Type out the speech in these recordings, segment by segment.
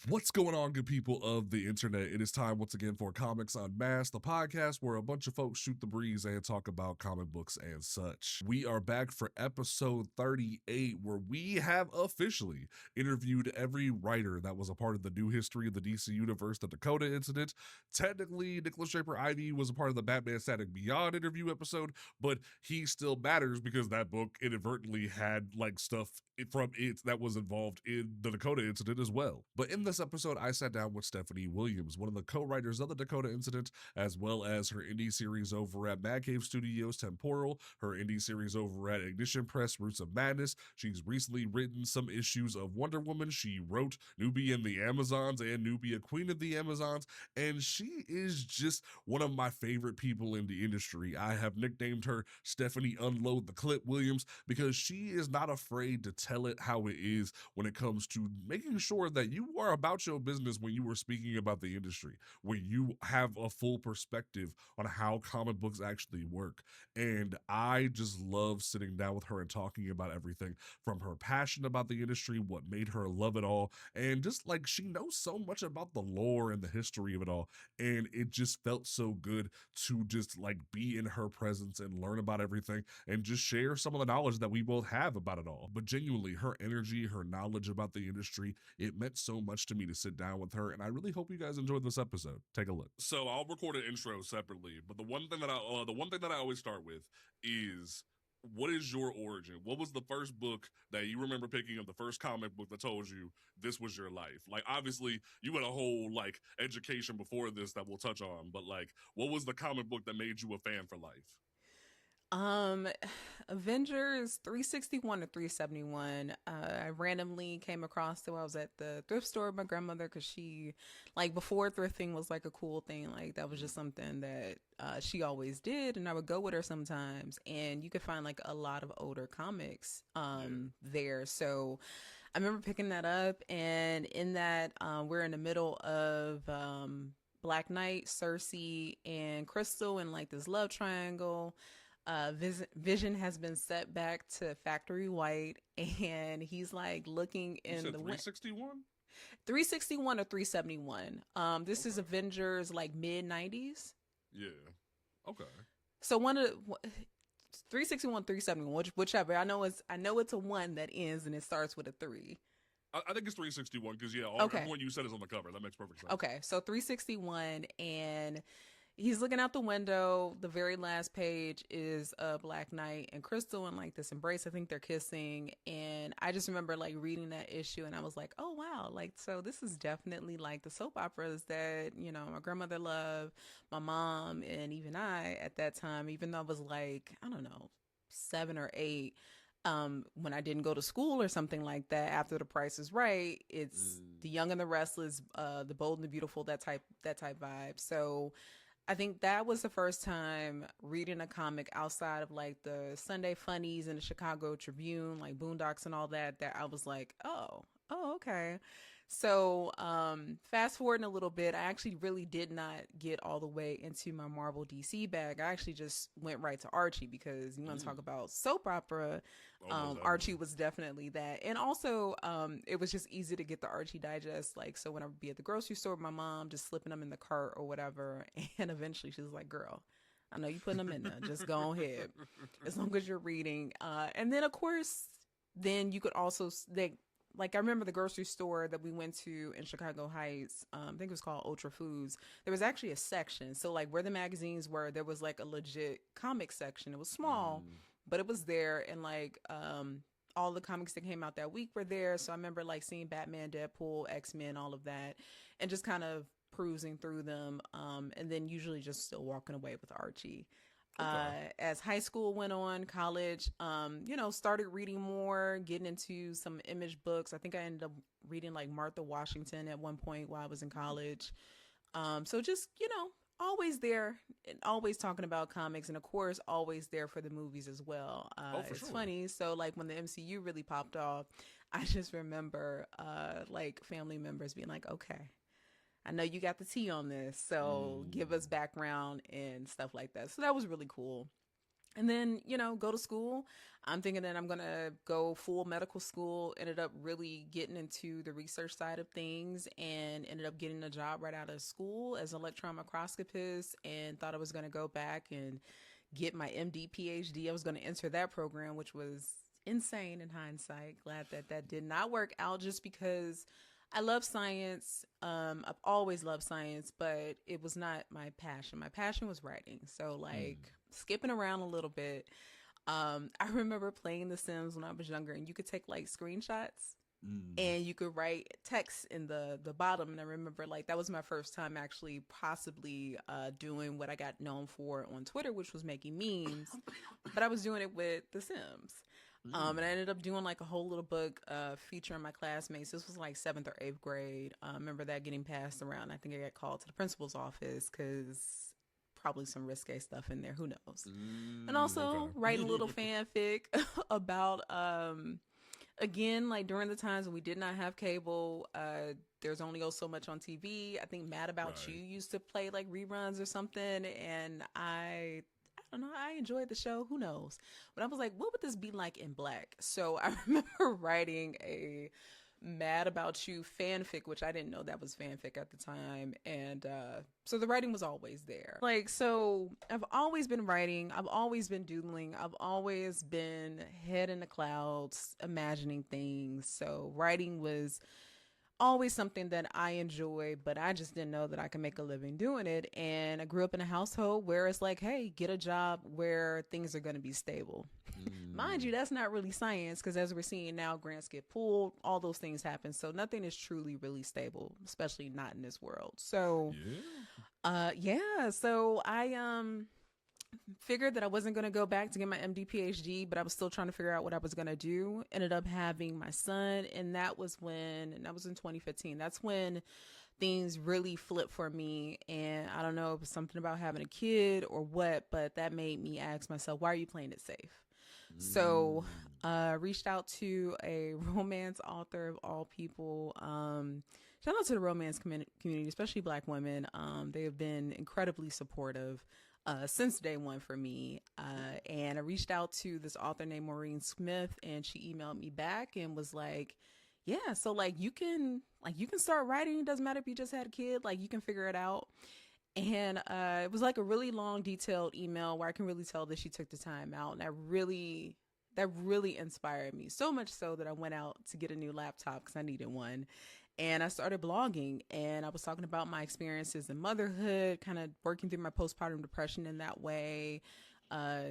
What's going on, good people of the internet? It is time once again for Comics Unmasked, the podcast where a bunch of folks shoot the breeze and talk about comic books and such. We are back for episode 38, where we have officially interviewed every writer that was a part of the new history of the DC Universe, the Dakota Incident. Technically, Nicholas Draper-Ivey was a part of the Batman Static Beyond interview episode, but he still matters because that book inadvertently had like stuff from it that was involved in the Dakota Incident as well. But in this episode, I sat down with Stephanie Williams, one of the co-writers of the Dakota Incident, as well as her indie series over at Mad Cave Studios Temporal, her indie series over at Ignition Press Roots of Madness. She's recently written some issues of Wonder Woman. She wrote Nubia and the Amazons and Nubia Queen of the Amazons, and she is just one of my favorite people in the industry. I have nicknamed her Stephanie Unload the Clip Williams because she is not afraid to tell it how it is when it comes to making sure that you are about your business when you were speaking about the industry, when you have a full perspective on how comic books actually work. And I just love sitting down with her and talking about everything from her passion about the industry, what made her love it all, and just like she knows so much about the lore and the history of it all. And it just felt so good to just like be in her presence and learn about everything and just share some of the knowledge that we both have about it all. But genuinely, her energy, her knowledge about the industry, it meant so much to me to sit down with her, and I really hope you guys enjoyed this episode. Take a look. So I'll record an intro separately, but the one thing that I always start with is, what is your origin? What was the first book that you remember picking up, the first comic book that told you this was your life? Like, obviously, you had a whole, like, education before this that we'll touch on, but, like, what was the comic book that made you a fan for life? Um, Avengers 361 to 371. I randomly came across it while I was at the thrift store with my grandmother because she, like, before thrifting was like a cool thing. Like, that was just something that she always did, and I would go with her sometimes. And you could find like a lot of older comics there. So I remember picking that up, and in that, we're in the middle of Black Knight, Cersei, and Crystal, and like this love triangle. Vision has been set back to Factory White, and he's like looking You in said the 361? 361 or 371. This is Avengers like mid 90s. Yeah. Okay. So one of 361, 371, whichever. I know it's a one that ends and it starts with a three. I think it's 361 because, yeah, Okay. everyone you said is on the cover. That makes perfect sense. Okay. So 361, and he's looking out the window. The very last page is Black Knight and Crystal in like this embrace. I think they're kissing. And I just remember like reading that issue, and I was like, oh wow, like, so this is definitely like the soap operas that, you know, my grandmother loved, my mom, and even I at that time, even though I was like, I don't know, 7 or 8. When I didn't go to school or something like that, after The Price is Right, it's The Young and the Restless, The Bold and the Beautiful, that type vibe. So I think that was the first time reading a comic outside of like the Sunday Funnies and the Chicago Tribune, like Boondocks and all that, that I was like, oh, okay. So, fast forwarding a little bit, I actually really did not get all the way into my Marvel DC bag. I actually just went right to Archie because you want to talk about soap opera. Almost Archie definitely. was definitely that. And also, it was just easy to get the Archie digest. Like, so when I would be at the grocery store with my mom, just slipping them in the cart or whatever. And eventually she was like, girl, I know you putting them in there. Just go ahead. As long as you're reading. And then of course, then you could also, like I remember the grocery store that we went to in Chicago Heights. I think it was called Ultra Foods. There was actually a section. So like where the magazines were, there was like a legit comic section. It was small, but it was there. And like all the comics that came out that week were there. So I remember like seeing Batman, Deadpool, X-Men, all of that, and just kind of perusing through them. And then usually just still walking away with Archie. Okay. As high school went on, college, started reading more, getting into some Image books. I think I ended up reading like Martha Washington at one point while I was in college. So just, always there and always talking about comics, and of course always there for the movies as well. Oh, for It's sure. funny. So like when the MCU really popped off, I just remember like family members being like, okay, I know you got the tea on this, so give us background and stuff like that. So that was really cool. And then, go to school. I'm thinking that I'm going to go full medical school. Ended up really getting into the research side of things and ended up getting a job right out of school as an electron microscopist, and thought I was going to go back and get my MD, PhD. I was going to enter that program, which was insane in hindsight. Glad that that did not work out, just because I love science. I've always loved science, but it was not my passion. My passion was writing. So, skipping around a little bit, I remember playing The Sims when I was younger, and you could take like screenshots and you could write text in the bottom. And I remember that was my first time actually possibly doing what I got known for on Twitter, which was making memes. But I was doing it with The Sims. And I ended up doing a whole little book featuring my classmates. This was like 7th or 8th grade. I remember that getting passed around. I think I got called to the principal's office because probably some risque stuff in there. Who knows? And also writing a little fanfic about, again, during the times when we did not have cable, there's only so much on TV. I think Mad About You used to play reruns or something. And I don't know, I enjoyed the show. Who knows? But I was like, what would this be like in black? So I remember writing a Mad About You fanfic, which I didn't know that was fanfic at the time. And so the writing was always there. So I've always been writing. I've always been doodling. I've always been head in the clouds, imagining things. So writing was always something that I enjoy, but I just didn't know that I could make a living doing it. And I grew up in a household where it's hey, get a job where things are going to be stable. Mind you, that's not really science, because as we're seeing now, grants get pulled, all those things happen. So nothing is truly really stable, especially not in this world. So, so I figured that I wasn't going to go back to get my MD, PhD, but I was still trying to figure out what I was going to do. Ended up having my son, and that was in 2015. That's when things really flipped for me. And I don't know if it was something about having a kid or what, but that made me ask myself, why are you playing it safe? So reached out to a romance author of all people. Shout out to the romance community, especially Black women. They have been incredibly supportive since day one for me. And I reached out to this author named Maureen Smith, and she emailed me back and was like, yeah, so you can start writing. It doesn't matter if you just had a kid, you can figure it out. And it was a really long, detailed email where I can really tell that she took the time out. And that really inspired me, so much so that I went out to get a new laptop because I needed one. And I started blogging, and I was talking about my experiences in motherhood, kind of working through my postpartum depression in that way,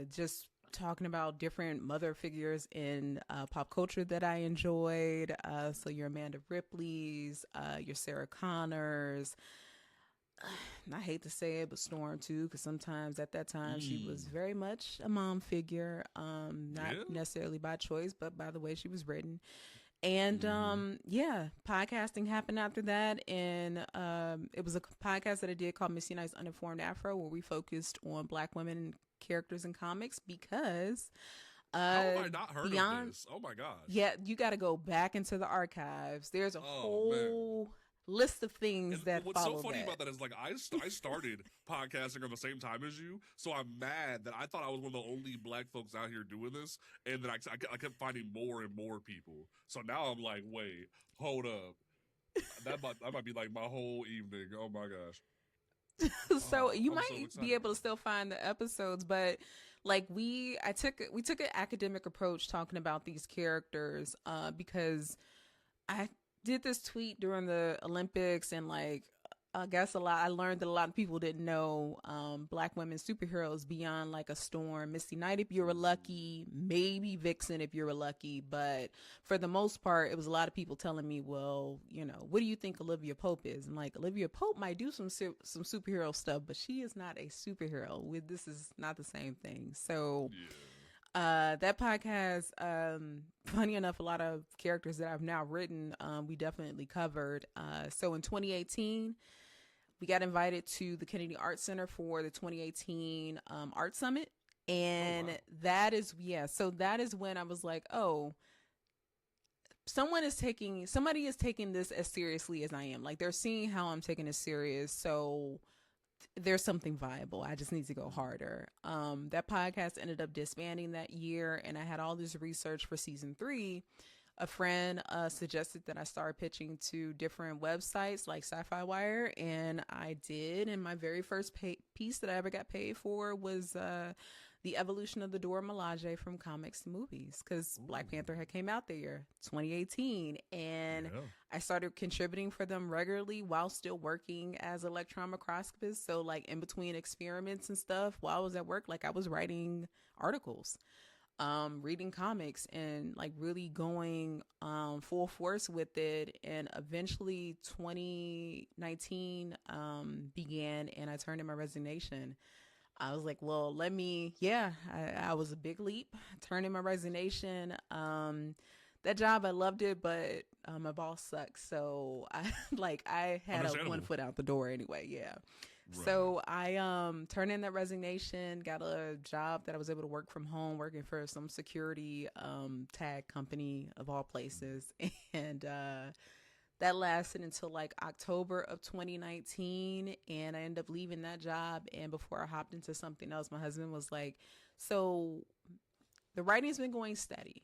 just talking about different mother figures in pop culture that I enjoyed. So your Amanda Ripleys, your Sarah Connors. I hate to say it, but Storm too, because sometimes at that time she was very much a mom figure, not necessarily by choice, but by the way she was written. And podcasting happened after that, and it was a podcast that I did called Missy Knight's Uninformed Afro, where we focused on Black women characters in comics, because how have I not heard of this? Oh my gosh. Yeah, you got to go back into the archives. There's a whole list of things that what's follow so funny that. about that is I started podcasting on the same time as you, so I'm mad that I thought I was one of the only Black folks out here doing this, and then I kept finding more and more people. So now I'm like, wait, hold up, that might be my whole evening. Oh my gosh. So you might be able to still find the episodes, but we took an academic approach talking about these characters, because I did this tweet during the Olympics, and I guess I learned that a lot of people didn't know Black women superheroes beyond a Storm, Misty Knight if you were lucky, maybe Vixen if you were lucky, but for the most part it was a lot of people telling me, well, what do you think Olivia Pope is? And Olivia Pope might do some superhero stuff, but she is not a superhero. This is not the same thing. So that podcast, funny enough, a lot of characters that I've now written, we definitely covered. So in 2018, we got invited to the Kennedy Arts Center for the 2018 Art Summit. And that is when I was like, oh, somebody is taking this as seriously as I am. They're seeing how I'm taking it serious. So there's something viable. I just need to go harder. That podcast ended up disbanding that year, and I had all this research for season 3. A friend suggested that I start pitching to different websites like Sci-Fi Wire, and I did. And my very first piece that I ever got paid for was the evolution of the Dora Milaje from comics to movies, because Black Panther had came out the year 2018, and I started contributing for them regularly while still working as an electron microscopist. So like in between experiments and stuff, while I was at work, like I was writing articles, reading comics, and like really going full force with it. And eventually 2019 began, and I turned in my resignation. I was like, well, I was a big leap, turned in my resignation. That job, I loved it, but my boss sucks. So I had a one foot out the door anyway. Yeah. Right. So I turned in that resignation, got a job that I was able to work from home, working for some security tag company of all places. And that lasted until like October of 2019, and I ended up leaving that job. And before I hopped into something else, my husband was like, so the writing's been going steady,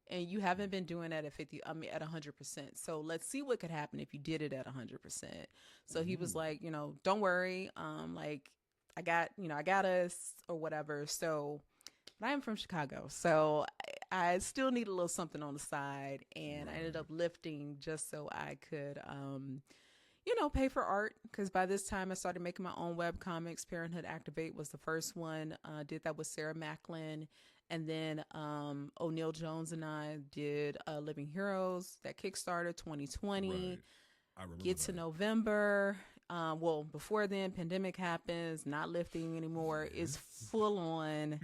and you haven't been doing it at 100%. So let's see what could happen if you did it at 100%. So he was like, don't worry. I got us or whatever. So, but I am from Chicago, so I still need a little something on the side, and I ended up lifting just so I could, pay for art. Because by this time I started making my own web comics. Parenthood Activate was the first one. Did that with Sarah Macklin. And then O'Neill Jones and I did Living Heroes, that Kickstarter 2020. Right. I remember Get to November. Before then, pandemic happens, not lifting anymore. It's full on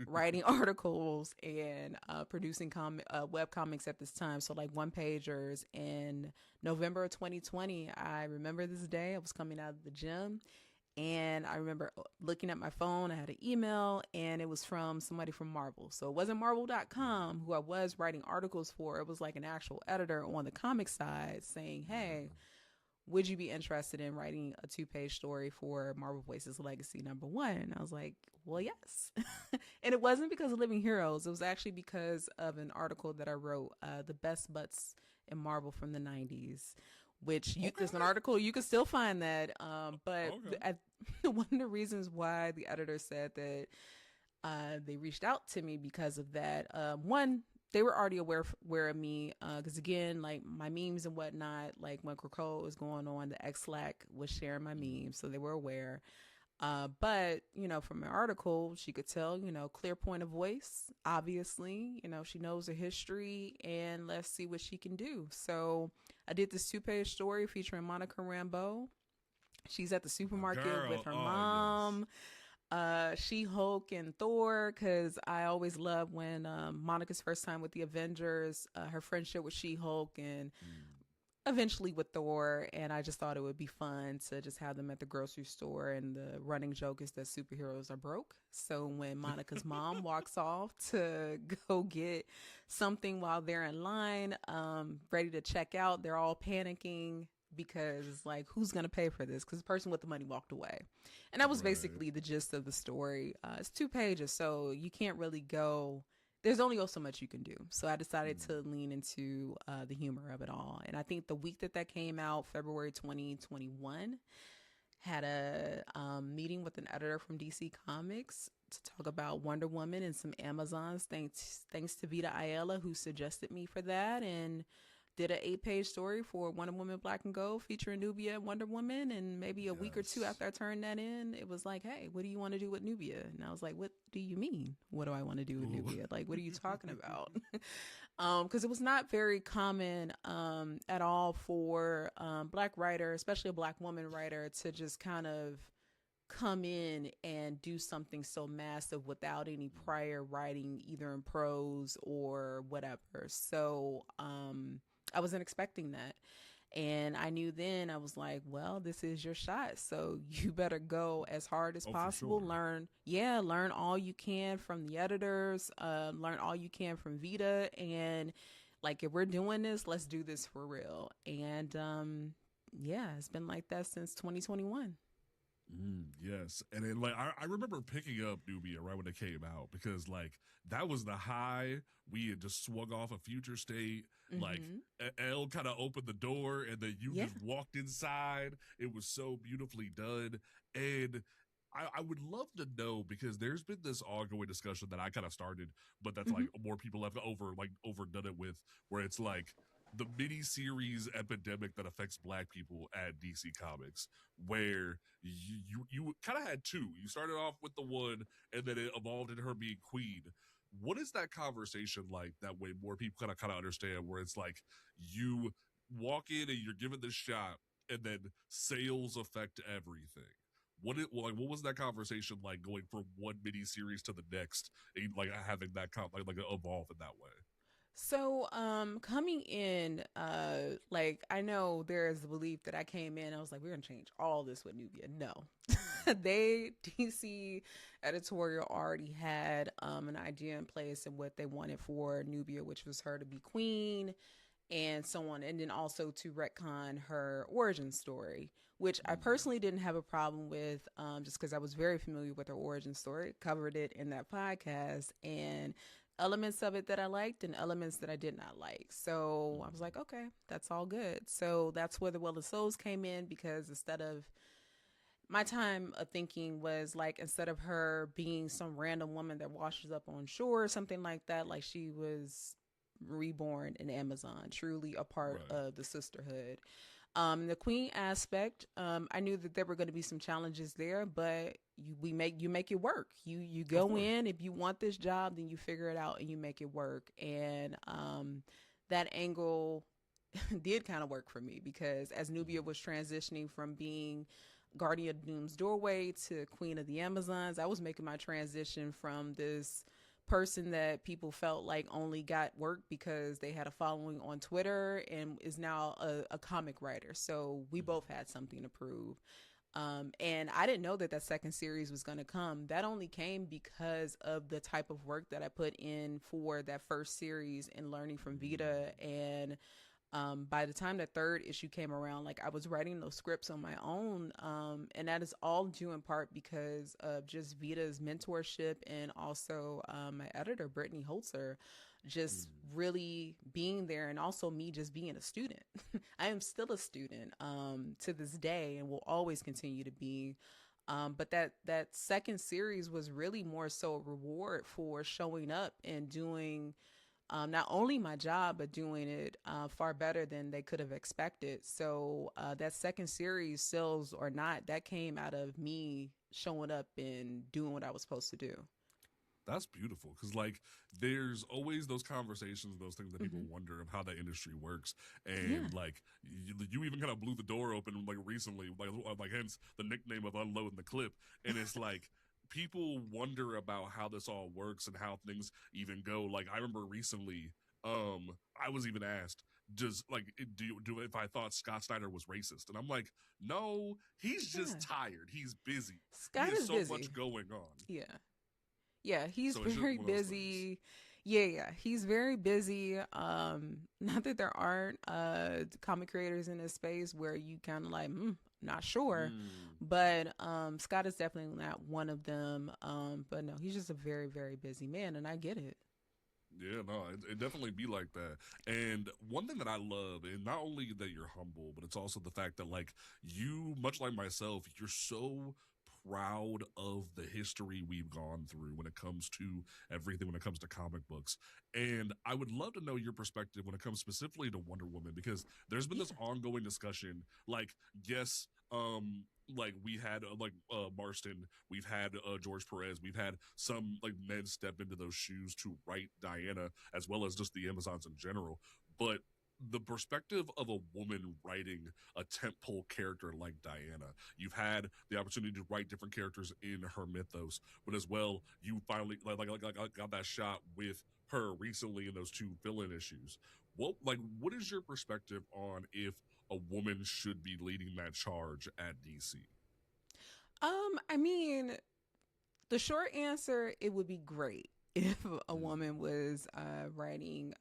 writing articles and producing web comics at this time. So like one pagers. In November of 2020, I remember this day. I was coming out of the gym, and I remember looking at my phone. I had an email, and it was from somebody from Marvel. So it wasn't Marvel.com, who I was writing articles for. It was like an actual editor on the comic side saying, hey, would you be interested in writing a 2-page story for Marvel Voices Legacy #1? And I was like, well, yes. And it wasn't because of Living Heroes. It was actually because of an article that I wrote, The Best Butts in Marvel from the 90s, which there's an article, you can still find that. But one of the reasons why the editor said that they reached out to me because of that, one, they were already aware of me, because again, like my memes and whatnot, like when Krakoa was going on, the X-Slack was sharing my memes, so they were aware. But from my article, she could tell, clear point of voice, obviously, she knows the history, and let's see what she can do. So I did this 2-page story featuring Monica Rambeau. She's at the supermarket with her mom. Yes. She-Hulk and Thor, because I always love when Monica's first time with the Avengers, her friendship with She-Hulk, and eventually with Thor. And I just thought it would be fun to just have them at the grocery store, and the running joke is that superheroes are broke. So when Monica's mom walks off to go get something while they're in line, ready to check out, they're all panicking, because like, who's going to pay for this? Because the person with the money walked away. And that was basically the gist of the story. It's 2 pages, so you can't really go, there's only so much you can do. So I decided to lean into the humor of it all. And I think the week that came out, February 2021, had a meeting with an editor from DC Comics to talk about Wonder Woman and some Amazons. Thanks to Vita Ayala, who suggested me for that, and did an 8-page story for Wonder Woman Black and Gold featuring Nubia and Wonder Woman. And maybe a week or two after I turned that in, it was like, hey, what do you want to do with Nubia? And I was like, what do you mean? What do I want to do with Nubia? Like, what are you talking about? Because it was not very common at all for Black writer, especially a Black woman writer, to just kind of come in and do something so massive without any prior writing, either in prose or whatever. So I wasn't expecting that. And I knew then, I was like, well, this is your shot. So you better go as hard as possible. Sure. Learn all you can from the editors, learn all you can from Vita. And like, if we're doing this, let's do this for real. And it's been like that since 2021. Yes, and then like I remember picking up Nubia right when it came out because like that was the high. We had just swung off a future state. Like Mm-hmm. Elle kind of opened the door, and then you Yeah. just walked inside. It was so beautifully done, and I would love to know because there's been this ongoing discussion that I kind of started, but that's Mm-hmm. like more people have overdone it with, where it's like the mini series epidemic that affects Black people at DC Comics, where you kind of had two. You started off with the one, and then it evolved into her being queen. What is that conversation like? That way, more people kind of understand where it's like you walk in and you're given this shot, and then sales affect everything. What was that conversation like going from one mini series to the next, and like having that like evolve in that way? So, coming in, like I know there is a belief that I came in, I was like, we're gonna change all this with Nubia. No, they DC editorial already had an idea in place and what they wanted for Nubia, which was her to be queen and so on, and then also to retcon her origin story, which I personally didn't have a problem with, just because I was very familiar with her origin story, covered it in that podcast, and elements of it that I liked and elements that I did not like. So I was like, okay, that's all good. So that's where the Well of Souls came in, because instead of my time of thinking was like, instead of her being some random woman that washes up on shore or something like that, like she was reborn in Amazon, truly a part Right. of the sisterhood. The queen aspect, I knew that there were going to be some challenges there, but you make it work. You Of go course. in, if you want this job, then you figure it out and you make it work. And that angle did kind of work for me, because as Nubia was transitioning from being Guardian of Doom's doorway to Queen of the Amazons, I was making my transition from this person that people felt like only got work because they had a following on Twitter and is now a comic writer. So we both had something to prove. And I didn't know that that second series was going to come. That only came because of the type of work that I put in for that first series and learning from Vita. And by the time the third issue came around, like I was writing those scripts on my own, and that is all due in part because of just Vita's mentorship, and also my editor Brittany Holzer just really being there, and also me just being a student. I am still a student to this day, and will always continue to be. But that second series was really more so a reward for showing up and doing not only my job, but doing it far better than they could have expected. So that second series, sales or not, that came out of me showing up and doing what I was supposed to do. That's beautiful because, like, there's always those conversations, those things that people Mm-hmm. wonder of how that industry works, Yeah. and like, you even kind of blew the door open like recently, like hence the nickname of unloading the clip, and it's like people wonder about how this all works and how things even go. Like, I remember recently, I was even asked. Does like do if I thought Scott Snyder was racist, and I'm like, no, he's Yeah. just tired. He's busy. He Scott has is so busy. much going on. Yeah. Yeah, he's So it's just very one of those things. busy. Yeah, he's very busy. Not that there aren't comic creators in this space where you kind of like, not sure, Mm. but Scott is definitely not one of them. But no, he's just a very, very busy man, and I get it. Yeah, no, it definitely be like that. And one thing that I love, and not only that you're humble, but it's also the fact that like you, much like myself, you're so proud of the history we've gone through when it comes to everything, when it comes to comic books. And I would love to know your perspective when it comes specifically to Wonder Woman, because there's been this Yeah. ongoing discussion. Like, yes, like we had Marston, we've had George Perez, we've had some like men step into those shoes to write Diana as well as just the Amazons in general, but the perspective of a woman writing a tentpole character like Diana, you've had the opportunity to write different characters in her mythos, but as well you finally got that shot with her recently in those two villain issues. What is your perspective on if a woman should be leading that charge at DC? I mean, the short answer, it would be great if a woman was writing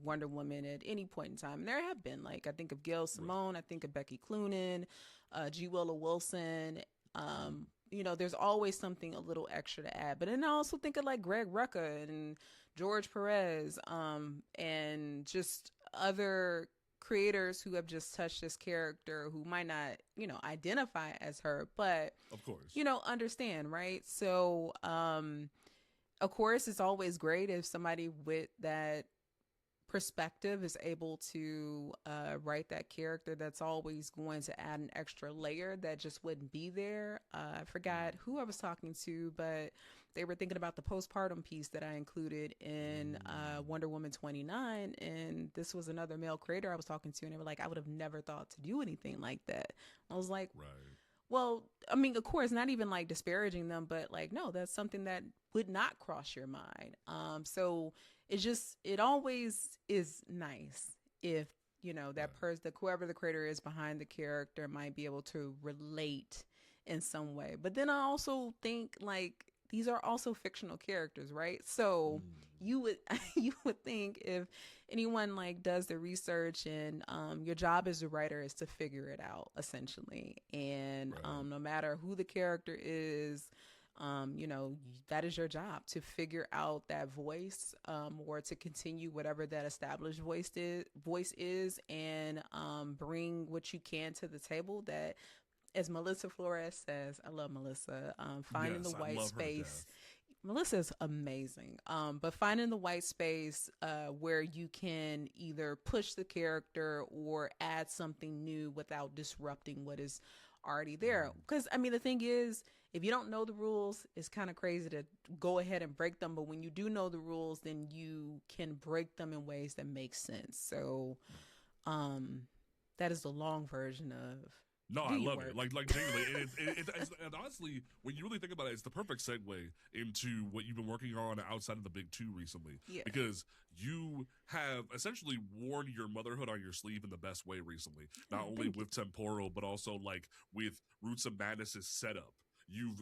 Wonder Woman at any point in time. And there have been, like, I think of Gail Right. Simone, I think of Becky Cloonan, G. Willow Wilson. There's always something a little extra to add. But then I also think of like Greg Rucka and George Perez, and just other creators who have just touched this character who might not, identify as her, but Of course. understand, right? So, of course, it's always great if somebody with that perspective is able to write that character. That's always going to add an extra layer that just wouldn't be there. I forgot who I was talking to, but they were thinking about the postpartum piece that I included in Wonder Woman 29. And this was another male creator I was talking to, and they were like, I would have never thought to do anything like that. I was like, Right. well, I mean, of course, not even like disparaging them, but like, no, that's something that would not cross your mind. So it always is nice if, that person, whoever the creator is behind the character might be able to relate in some way. But then I also think like these are also fictional characters, right? So you would you would think if anyone like does the research, and your job as a writer is to figure it out essentially, and no matter who the character is, that is your job to figure out that voice, or to continue whatever that established voice is, and bring what you can to the table. That, as Melissa Flores says, I love Melissa, finding the white space. Melissa's amazing. But finding the white space where you can either push the character or add something new without disrupting what is already there. Because, I mean, the thing is, if you don't know the rules, it's kind of crazy to go ahead and break them. But when you do know the rules, then you can break them in ways that make sense. So that is the long version of. No, I love it. Like genuinely, and honestly, when you really think about it, it's the perfect segue into what you've been working on outside of the big two recently. Yeah. Because you have essentially worn your motherhood on your sleeve in the best way recently. Not only with Temporal, but also like with Roots of Madness's setup. You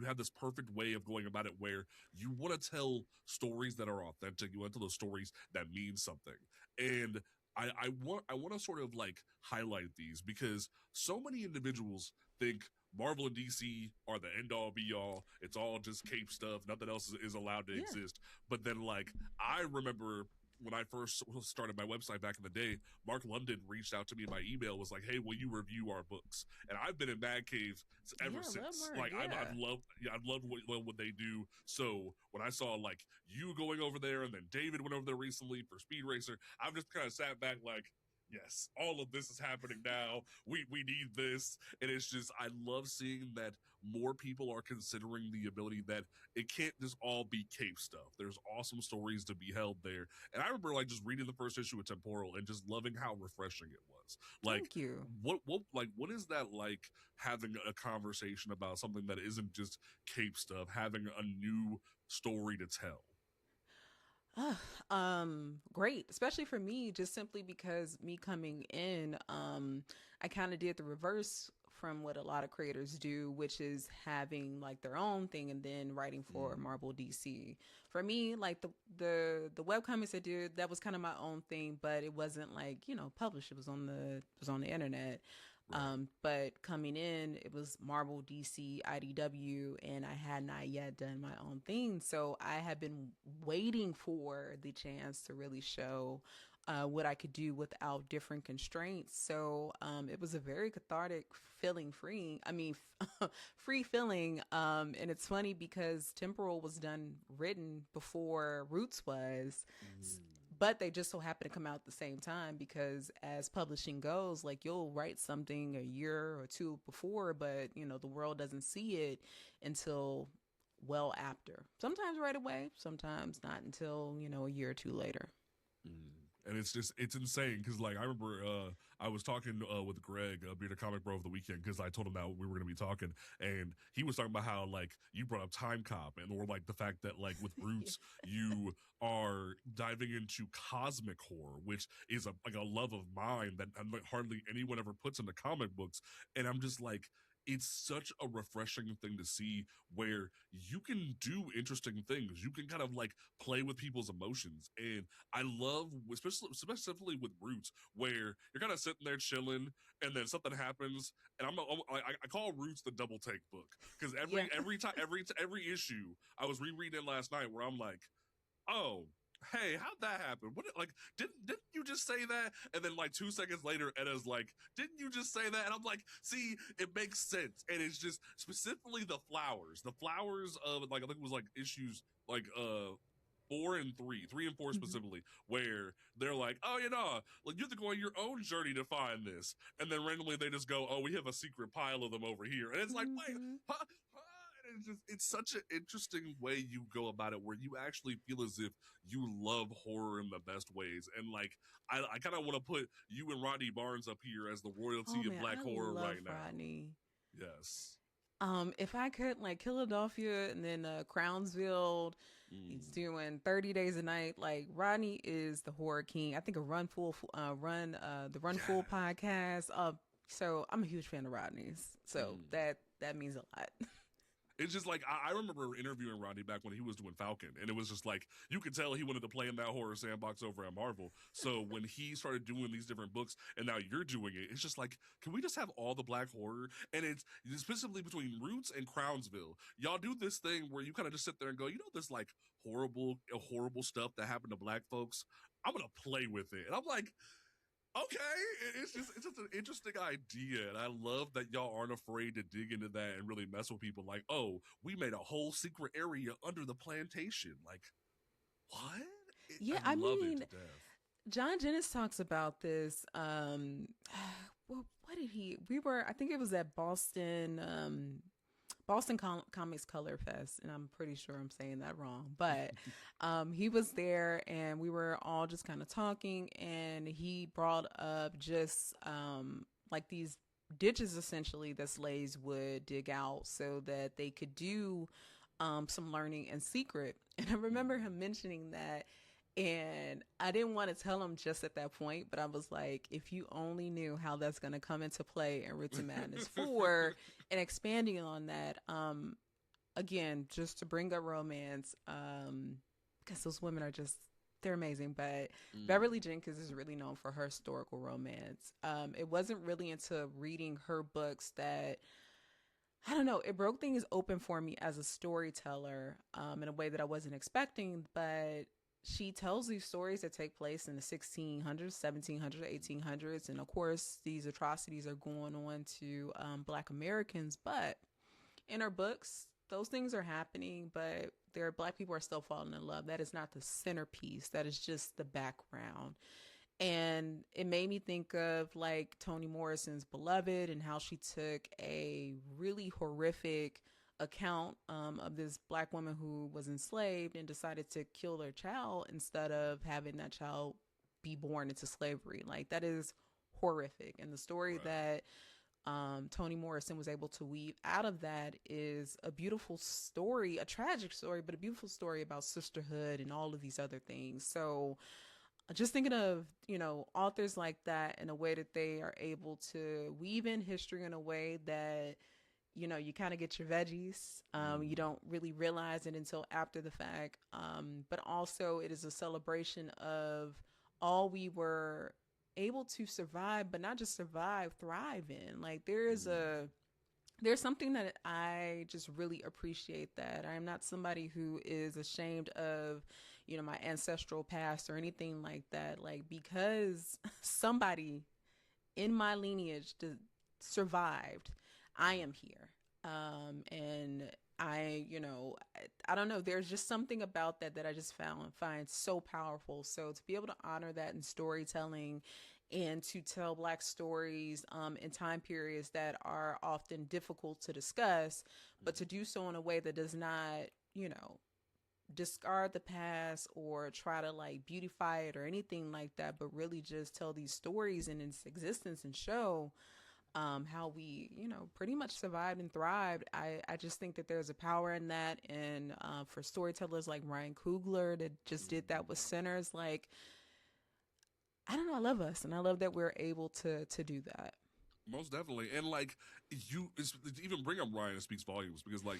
have this perfect way of going about it where you want to tell stories that are authentic. You want to tell those stories that mean something. And I want to sort of like highlight these because so many individuals think Marvel and DC are the end all be all. It's all just cape stuff. Nothing else is allowed to exist. But then like I remember when I first started my website back in the day, Mark London reached out to me by email, was like, "Hey, will you review our books?" And I've been in Mad Cave ever since. Like I've loved what they do. So when I saw like you going over there, and then David went over there recently for Speed Racer, I've just kind of sat back like, yes, all of this is happening now. We need this. And it's just, I love seeing that more people are considering the ability that it can't just all be cape stuff. There's awesome stories to be held there. And I remember like just reading the first issue of Temporal and just loving how refreshing it was. Like, thank you. What is that like having a conversation about something that isn't just cape stuff, having a new story to tell? Great, especially for me, just simply because me coming in, I kind of did the reverse from what a lot of creators do, which is having like their own thing and then writing for Marvel DC. For me, like the webcomics I did, that was kind of my own thing, but it wasn't like, published. It was on the internet. But coming in, it was Marvel, DC, IDW, and I had not yet done my own thing. So I had been waiting for the chance to really show what I could do without different constraints. So it was a very cathartic feeling, free feeling. And it's funny because Temporal was written before Roots was. But they just so happen to come out at the same time because as publishing goes, like you'll write something a year or two before, but the world doesn't see it until well after. Sometimes right away, sometimes not until, a year or two later. And it's insane because like I remember I was talking with Greg, being a comic bro of the weekend, because I told him that we were going to be talking, and he was talking about how like you brought up Time Cop, and or like the fact that like with Roots you are diving into cosmic horror, which is a love of mine that hardly anyone ever puts into comic books, and I'm just like, it's such a refreshing thing to see where you can do interesting things. You can kind of like play with people's emotions. And I love, especially specifically with Roots, where you're kind of sitting there chilling and then something happens. And I call Roots the double take book, because Yeah. every issue I was rereading it last night where I'm like, oh, hey, how'd that happen? What, like, didn't you just say that? And then like 2 seconds later, Edda's like, didn't you just say that? And I'm like, see, it makes sense. And it's just specifically the flowers of, like, I think it was like issues like 3 and 4 specifically, where they're like, oh, like, you have to go on your own journey to find this. And then randomly they just go, oh, we have a secret pile of them over here. And it's like, wait, huh? It's such an interesting way you go about it, where you actually feel as if you love horror in the best ways. And like, I kind of want to put you and Rodney Barnes up here as the royalty Oh of man, black I horror love right now. Rodney. Yes. If I could, like, Philadelphia and then Crownsville, he's doing 30 Days a Night. Like, Rodney is the horror king. I think a Run Full podcast. So I'm a huge fan of Rodney's. So that means a lot. It's just like, I remember interviewing Rodney back when he was doing Falcon, and it was just like, you could tell he wanted to play in that horror sandbox over at Marvel. So when he started doing these different books, and now you're doing it, it's just like, can we just have all the black horror? And it's specifically between Roots and Crownsville. Y'all do this thing where you kind of just sit there and go, this like horrible stuff that happened to black folks, I'm going to play with it. And I'm like, okay, it's just an interesting idea, and I love that y'all aren't afraid to dig into that and really mess with people. Like, oh, we made a whole secret area under the plantation. Like, what? Yeah, I I love mean, it to death. John Jennings talks about this. Well, what did he? I think it was at Boston Comics Color Fest, and I'm pretty sure I'm saying that wrong, but he was there, and we were all just kind of talking, and he brought up just like these ditches essentially that slaves would dig out so that they could do some learning in secret. And I remember him mentioning that. And I didn't want to tell him just at that point, but I was like, if you only knew how that's going to come into play in Roots and Madness 4, and expanding on that, again, just to bring up romance, because those women are just, they're amazing. But Beverly Jenkins is really known for her historical romance. It wasn't really into reading her books that, I don't know, it broke things open for me as a storyteller in a way that I wasn't expecting, but she tells these stories that take place in the 1600s, 1700s, 1800s. And of course, these atrocities are going on to Black Americans. But in her books, those things are happening, but Black people are still falling in love. That is not the centerpiece. That is just the background. And it made me think of like Toni Morrison's Beloved, and how she took a really horrific account of this Black woman who was enslaved and decided to kill their child instead of having that child be born into slavery. Like, that is horrific. And the story that Toni Morrison was able to weave out of that is a beautiful story, a tragic story, but a beautiful story about sisterhood and all of these other things. So just thinking of, authors like that, in a way that they are able to weave in history in a way that, you kind of get your veggies. You don't really realize it until after the fact. But also it is a celebration of all we were able to survive, but not just survive, thrive in. Like, there's something that I just really appreciate, that I am not somebody who is ashamed of, my ancestral past or anything like that. Like, because somebody in my lineage survived, I am here. And I don't know, there's just something about that I just find so powerful. So to be able to honor that in storytelling, and to tell Black stories in time periods that are often difficult to discuss, but to do so in a way that does not, discard the past or try to like beautify it or anything like that, but really just tell these stories in its existence and show how we, pretty much survived and thrived. I just think that there's a power in that. And for storytellers like Ryan Coogler that just did that with Sinners, like, I don't know, I love us, and I love that we're able to do that. Most definitely, and like even bring up Ryan, it speaks volumes because like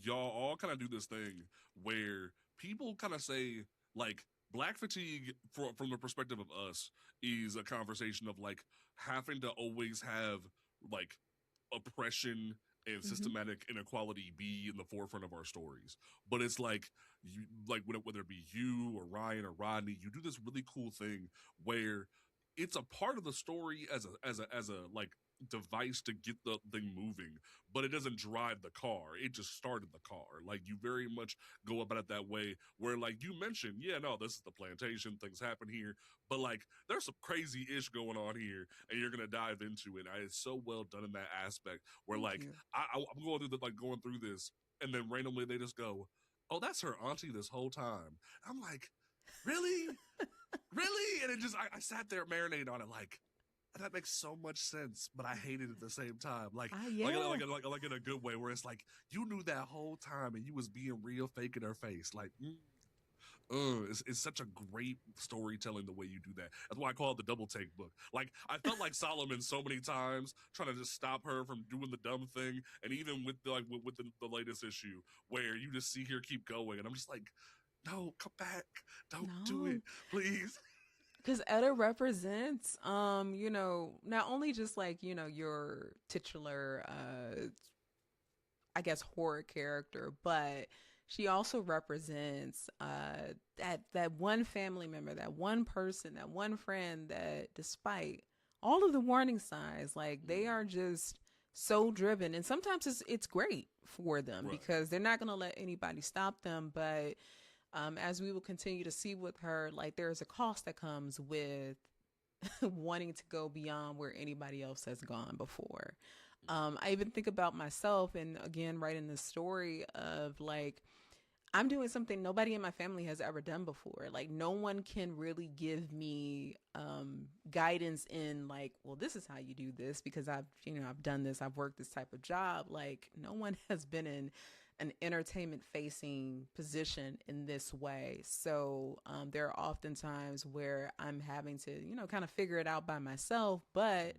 y'all all kind of do this thing where people kind of say like black fatigue from the perspective of us is a conversation of like having to always have like oppression and Hmm. systematic inequality be in the forefront of our stories. But it's like you like whether it be you or Ryan or Rodney, you do this really cool thing where it's a part of the story as a like device to get the thing moving, but it doesn't drive the car. It just started the car. Like you very much go about it that way where like you mentioned, yeah, no, this is the plantation, things happen here, but like there's some crazy ish going on here and you're gonna dive into it. It's so well done in that aspect where Thank like you. I'm going through going through this and then randomly they just go, oh, that's her auntie this whole time. I'm like, really? Really? And it just I sat there marinating on it like that makes so much sense, but I hate it at the same time. Ah, yeah. Like in a good way, where it's like you knew that whole time and you was being real fake in her face. Like, it's such a great storytelling the way you do that. That's why I call it the double take book. Like I felt like Solomon so many times trying to just stop her from doing the dumb thing, and even with the latest issue where you just see her keep going, and I'm just like, no, come back, don't do No. it, please. Because Etta represents, not only just like, your titular, I guess, horror character, but she also represents that one family member, that one person, that one friend that, despite all of the warning signs, like they are just so driven, and sometimes it's great for them Right. because they're not going to let anybody stop them, but as we will continue to see with her, like there's a cost that comes with wanting to go beyond where anybody else has gone before. I even think about myself, and again, writing this story of like, I'm doing something nobody in my family has ever done before. Like, no one can really give me guidance in like, well, this is how you do this because I've done this, I've worked this type of job. Like, no one has been in an entertainment facing position in this way. So there are often times where I'm having to, kind of figure it out by myself, but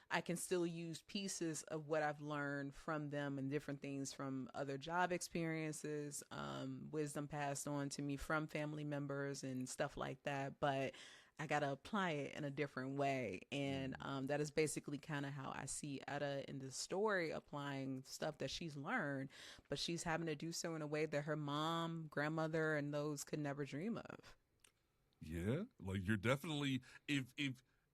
I can still use pieces of what I've learned from them and different things from other job experiences, wisdom passed on to me from family members and stuff like that. But I got to apply it in a different way. And that is basically kind of how I see Etta in the story, applying stuff that she's learned, but she's having to do so in a way that her mom, grandmother, and those could never dream of. Yeah, like you're definitely if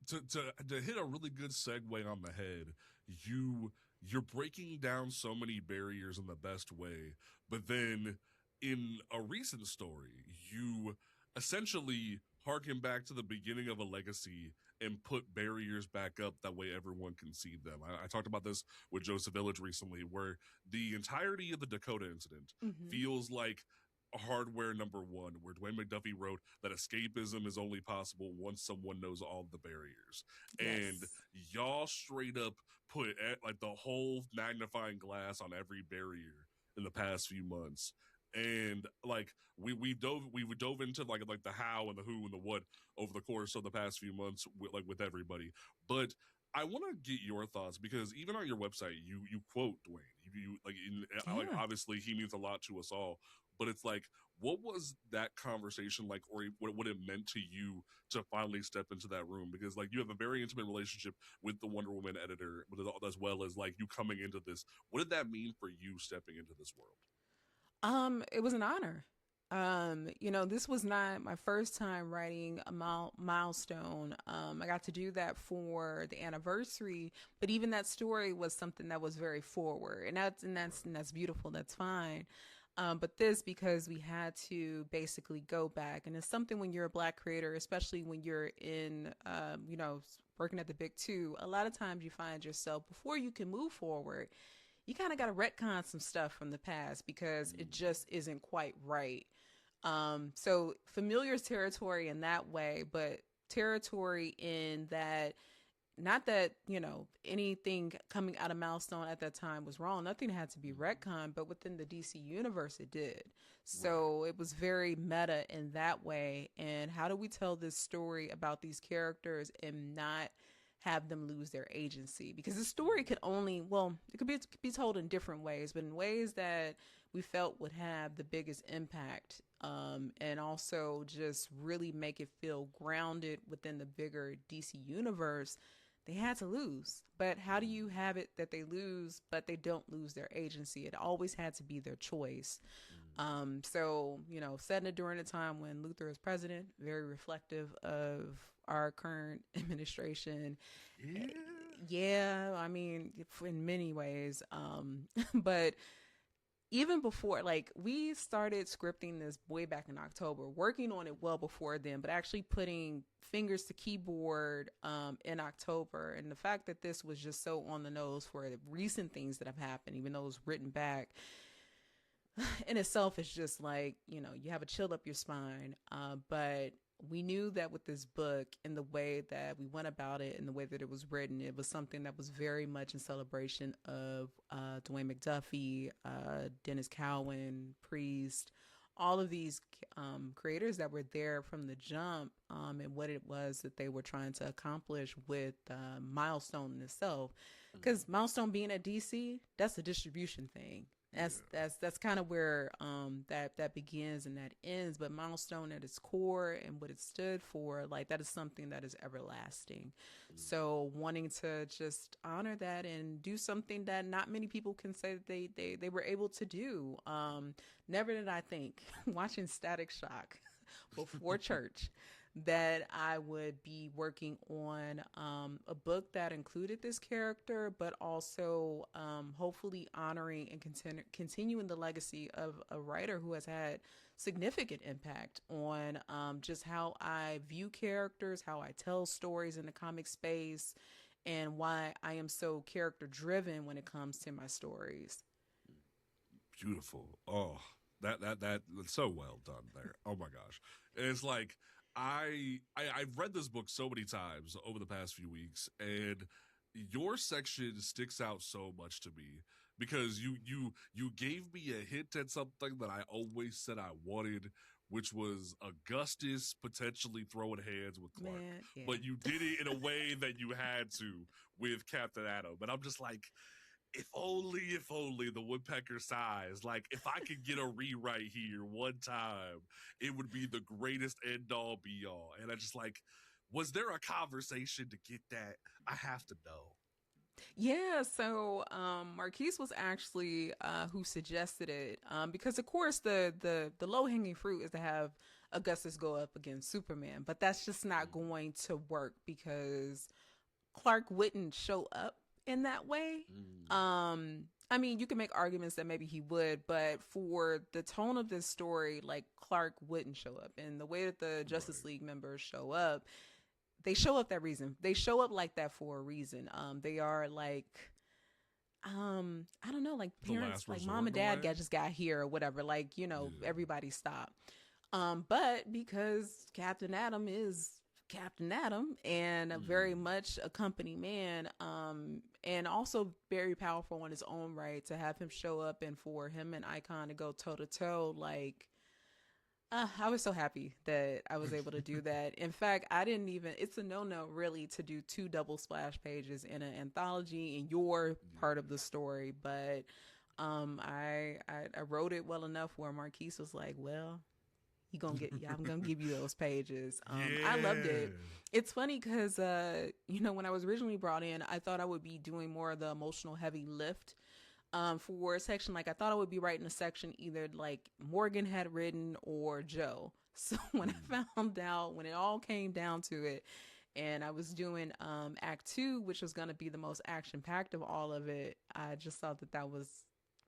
to hit a really good segue on the head, you're breaking down so many barriers in the best way, but then in a recent story, you essentially harken back to the beginning of a legacy and put barriers back up that way everyone can see them. I talked about this with Joseph Village recently, where the entirety of the Dakota incident Mm-hmm. feels like hardware number one, where Dwayne McDuffie wrote that escapism is only possible once someone knows all the barriers. And Yes. y'all straight up put like the whole magnifying glass on every barrier in the past few months. And like we dove into like the how and the who and the what over the course of the past few months with everybody. But I want to get your thoughts because even on your website, you quote Dwayne. Like Yeah. obviously he means a lot to us all, but it's like, what was that conversation like, or what it meant to you to finally step into that room? Because like you have a very intimate relationship with the Wonder Woman editor, as well as like you coming into this. What did that mean for you stepping into this world? It was an honor. This was not my first time writing a milestone. I got to do that for the anniversary, but even that story was something that was very forward, and that's beautiful. That's fine. But this, because we had to basically go back, and it's something when you're a Black creator, especially when you're in, working at the big two. A lot of times you find yourself before you can move forward, you kind of got to retcon some stuff from the past because it just isn't quite right. So familiar territory in that way, but territory in that, not that, anything coming out of Milestone at that time was wrong. Nothing had to be retconned, but within the DC universe, it did. Right. So it was very meta in that way. And how do we tell this story about these characters and not have them lose their agency, because the story could only, well, it could be told in different ways, but in ways that we felt would have the biggest impact, and also just really make it feel grounded within the bigger DC universe. They had to lose. But how do you have it that they lose, but they don't lose their agency? It always had to be their choice. So, setting it during a time when Luther is president, very reflective of our current administration. Yeah, I mean, in many ways. But even before, like, we started scripting this way back in October, working on it well before then, but actually putting fingers to keyboard in October. And the fact that this was just so on the nose for the recent things that have happened, even though it was written back, in itself is just like, you have a chill up your spine. But we knew that with this book and the way that we went about it and the way that it was written, it was something that was very much in celebration of Dwayne McDuffie, Dennis Cowan, Priest, all of these creators that were there from the jump, and what it was that they were trying to accomplish with Milestone in itself. Because Milestone being at DC, that's a distribution thing. That's kind of where that begins and that ends. But Milestone at its core and what it stood for, like, that is something that is everlasting. So wanting to just honor that and do something that not many people can say that they were able to do. Never did I think, watching Static Shock before church, that I would be working on a book that included this character, but also hopefully honoring and continuing the legacy of a writer who has had significant impact on just how I view characters, how I tell stories in the comic space, and why I am so character driven when it comes to my stories. Beautiful. Oh, that's so well done there. Oh my gosh. It's like, I've read this book so many times over the past few weeks, and your section sticks out so much to me because you gave me a hint at something that I always said I wanted, which was Augustus potentially throwing hands with Clark. Man, yeah. But you did it in a way that you had to with Captain Atom. And I'm just like, if only the Woodpecker sighs. Like, if I could get a rewrite here one time, it would be the greatest end all be all. And I just like, was there a conversation to get that? I have to know. Yeah, so Marquise was actually who suggested it, because of course the low hanging fruit is to have Augustus go up against Superman, but that's just not going to work because Clark wouldn't show up in that way. I mean, you can make arguments that maybe he would, but for the tone of this story, like, Clark wouldn't show up. And the way that the Justice League members show up, they show up that reason. They show up like that for a reason. They are like, I don't know, like parents, like mom and dad just got here or whatever. Like, everybody stop. But because Captain Atom is Captain Atom and very much a company man, and also very powerful in his own right, to have him show up and for him and Icon to go toe to toe, like, I was so happy that I was able to do that. In fact, it's a no-no really to do 2 double splash pages in an anthology in your part of the story. But I wrote it well enough where Marquise was like, well, I'm gonna give you those pages. I loved it. It's funny because when I was originally brought in, I thought I would be doing more of the emotional heavy lift for a section. Like, I thought I would be writing a section either like Morgan had written or Joe. So when I found out, when it all came down to it, and I was doing Act 2, which was going to be the most action packed of all of it, I just thought that was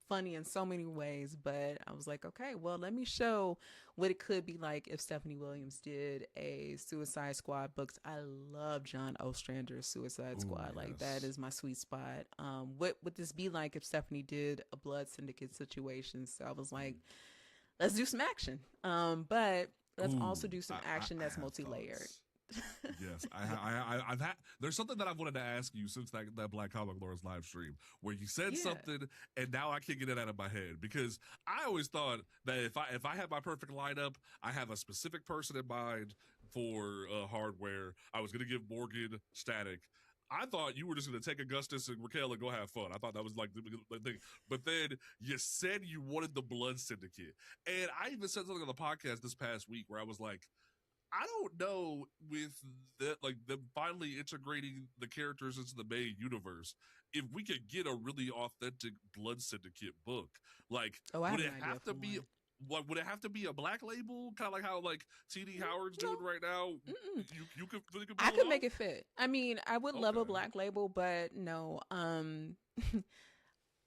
funny in so many ways. But I was like, okay, well, let me show what it could be like if Stephanie Williams did a Suicide Squad books. I love John Ostrander's Suicide Squad. Yes. Like, that is my sweet spot. What would this be like if Stephanie did a Blood Syndicate situation? So I was like, let's do some action. But let's also do some action that's multi-layered. Yes, I've had. There's something that I've wanted to ask you since that Black Comic Lords live stream where you said something, and now I can't get it out of my head, because I always thought that if I had my perfect lineup, I have a specific person in mind for hardware. I was gonna give Morgan Static. I thought you were just going to take Augustus and Raquel and go have fun. I thought that was like the thing. But then you said you wanted the Blood Syndicate. And I even said something on the podcast this past week where I was like, I don't know with that, like them finally integrating the characters into the main universe, if we could get a really authentic Blood Syndicate book. Like, Oh, I would have it an idea have for to be? one. What would it have to be a black label, kind of like how like TD Howard's No. doing right now? Mm-mm. You could really I pull it could off. make it fit. I mean, I would love a Okay, black label, but no.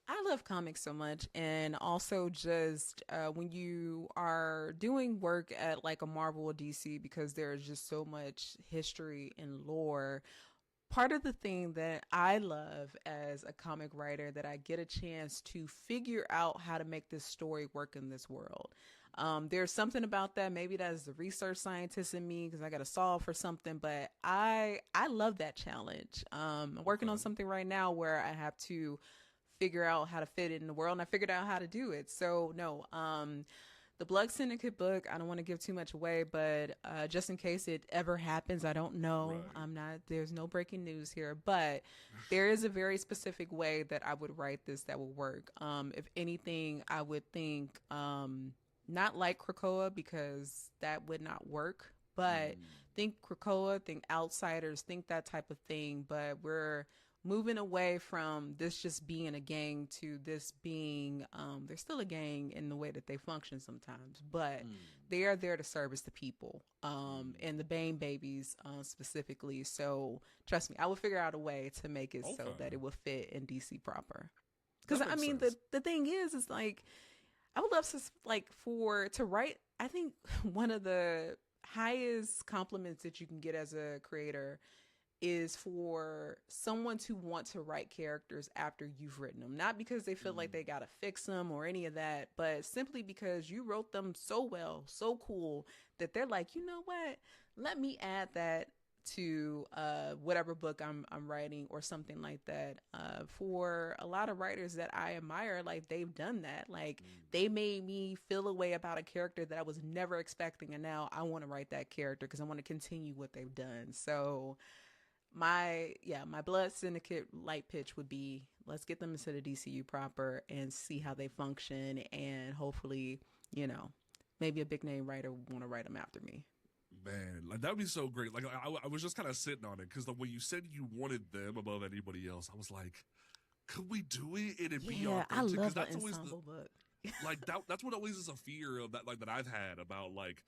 I love comics so much, and also just when you are doing work at like a Marvel or DC, because there's just so much history and lore. Part of the thing that I love as a comic writer that I get a chance to figure out how to make this story work in this world. There's something about that. Maybe that's the research scientist in me because I got to solve for something. But I love that challenge. I'm working on okay. something right now where I have to figure out how to fit it in the world, and I figured out how to do it. So no, the Blood Syndicate book, I don't want to give too much away, but just in case it ever happens, I don't know. Right. I'm not, there's no breaking news here, but there is a very specific way that I would write this that would work. If anything, I would think not like Krakoa because that would not work, but Mm. think Krakoa, think Outsiders, think that type of thing. But we're moving away from this just being a gang to this being they're still a gang in the way that they function sometimes, but Mm. they are there to service the people, Mm. and the Bane babies specifically. So trust me, I will figure out a way to make it so that Okay, it will fit in DC proper. Because that I makes mean, sense. the thing is like I would love to like for to write. I think one of the highest compliments that you can get as a creator is for someone to want to write characters after you've written them. Not because they feel like Mm. they got to fix them or any of that, but simply because you wrote them so well, so cool, that they're like, you know what? Let me add that to whatever book I'm writing or something like that. For a lot of writers that I admire, like they've done that. Like Mm. they made me feel a way about a character that I was never expecting, and now I want to write that character because I want to continue what they've done. So my Blood Syndicate light pitch would be let's get them into the DCU proper and see how they function, and hopefully, you know, maybe a big name writer will want to write them after me. Man, like that would be so great. Like I was just kind of sitting on it because when you said you wanted them above anybody else, I was like, could we do it and it be Yeah, I authentic? Because love an that's always the ensemble book. like that's what always is a fear of that like that I've had about like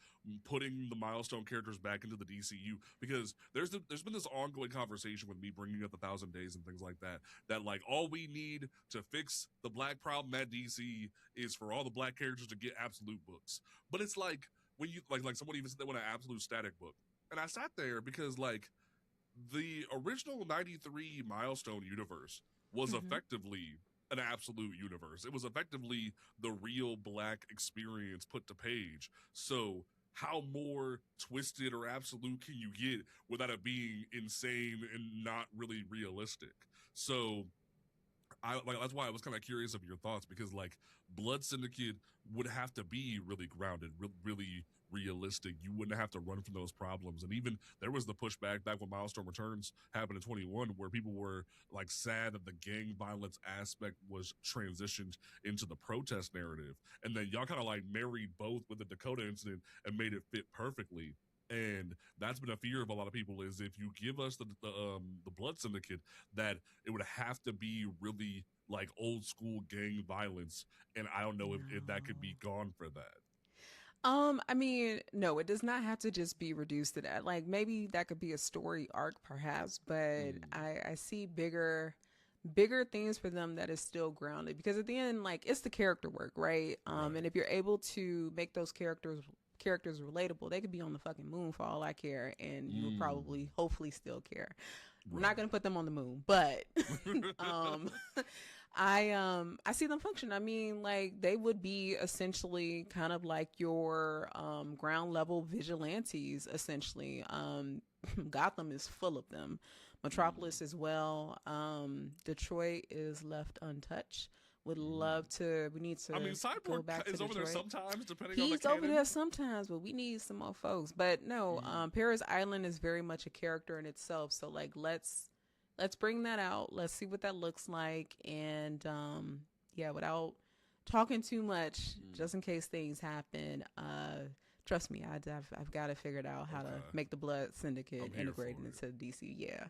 putting the milestone characters back into the DCU because there's been this ongoing conversation with me bringing up the 1,000 Days and things like that like all we need to fix the black problem at DC is for all the black characters to get absolute books. But it's like when you like someone even said they want an absolute static book, and I sat there because like the original 93 milestone universe was Hmm. effectively an absolute universe. It was effectively the real black experience put to page. So how more twisted or absolute can you get without it being insane and not really realistic? So I like that's why I was kind of curious of your thoughts because like Blood Syndicate would have to be really grounded, really realistic. You wouldn't have to run from those problems. And even there was the pushback back when Milestone Returns happened in 21, where people were like sad that the gang violence aspect was transitioned into the protest narrative, and then y'all kind of like married both with the Dakota incident and made it fit perfectly. And that's been a fear of a lot of people is if you give us the Blood Syndicate, that it would have to be really like old school gang violence, and I don't know if that could be No. gone for that. I mean, no, it does not have to just be reduced to that. Like maybe that could be a story arc perhaps, but Mm, I see bigger things for them that is still grounded because at the end like it's the character work, right? And right. if you're able to make those characters relatable, they could be on the fucking moon for all I care, and you would Mm, probably hopefully still care. I'm not right. gonna put them on the moon, but um I see them function. I mean, like they would be essentially kind of like your ground level vigilantes essentially. Gotham is full of them. Mm, Metropolis as well. Detroit is left untouched. Would mm. love to, we need I mean, to go Cyborg back to is over there Detroit. sometimes, depending on the He's over there canon. sometimes, but we need some more folks. But no, Mm, Paris Island is very much a character in itself. So like, let's let's bring that out. Let's see what that looks like. And yeah, without talking too much, just in case things happen, trust me, I've got it figured out how to make the Blood Syndicate integrated into DC. Yeah.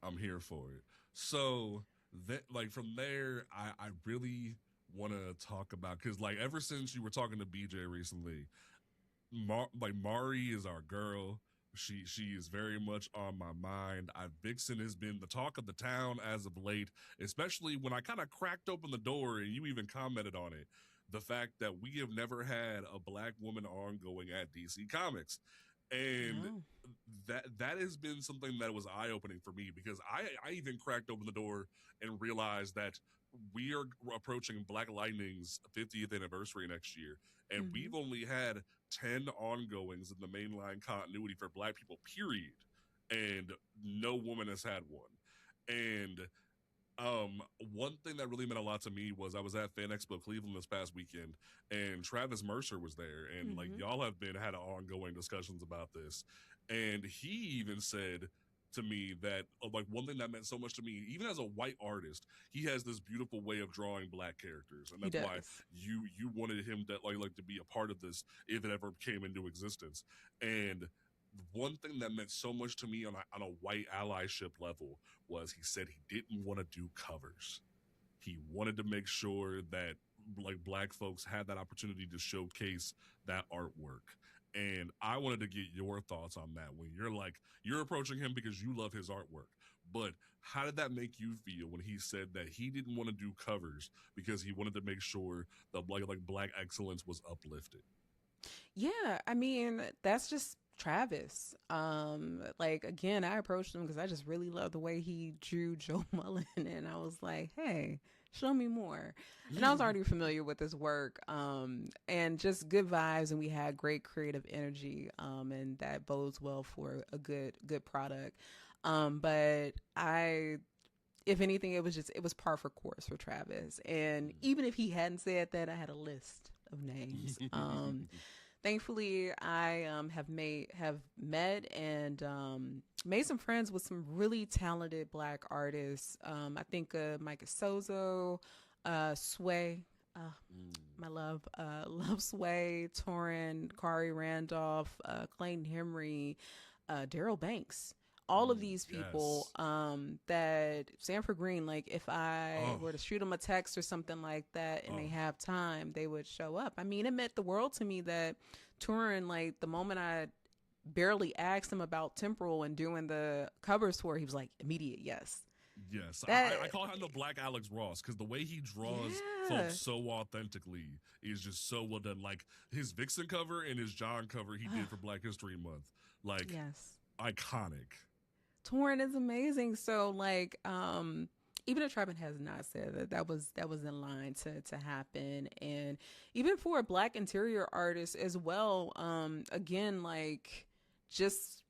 I'm here for it. So that, like, from there, I really want to talk about, because like ever since you were talking to BJ recently, Mari is our girl. She is very much on my mind. Vixen has been the talk of the town as of late, especially when I kind of cracked open the door and you even commented on it. The fact that we have never had a Black woman ongoing at DC Comics. And that has been something that was eye-opening for me, because I even cracked open the door and realized that we are approaching Black Lightning's 50th anniversary next year, and we've only had 10 ongoings in the mainline continuity for Black people, period, and no woman has had one. And one thing that really meant a lot to me was I was at Fan Expo Cleveland this past weekend, and Travis Mercer was there, and like y'all have had ongoing discussions about this, and he even said to me that like one thing that meant so much to me, even as a white artist, he has this beautiful way of drawing Black characters, and that's why you wanted him to like to be a part of this if it ever came into existence. And one thing that meant so much to me on a white allyship level was he said he didn't want to do covers. He wanted to make sure that like Black folks had that opportunity to showcase that artwork. And I wanted to get your thoughts on that, when you're approaching him because you love his artwork. But how did that make you feel when he said that he didn't want to do covers because he wanted to make sure that like Black excellence was uplifted? Yeah, I mean, that's just Travis. Like again, I approached him because I just really love the way he drew Joe Mullen, and I was like, hey, show me more. And I was already familiar with his work, and just good vibes, and we had great creative energy, and that bodes well for a good product. But if anything, it was par for course for Travis. And even if he hadn't said that, I had a list of names. Thankfully, I have met and made some friends with some really talented Black artists. I think Micah Sozo, Sway, my love Sway, Torrin, Kari Randolph, Clayton Henry, Daryl Banks. All of these people that Sanford Green, like if I were to shoot them a text or something like that and they have time, they would show up. I mean, it meant the world to me that Turin, like the moment I barely asked him about Temporal and doing the covers for, he was like, immediate yes. Yes, I call him the Black Alex Ross, because the way he draws folks so authentically is just so well done. Like his Vixen cover and his John cover he did for Black History Month. Like, iconic. Torrin is amazing. So like, even if Travis has not said that was in line to happen, and even for a Black interior artist as well. Again, like just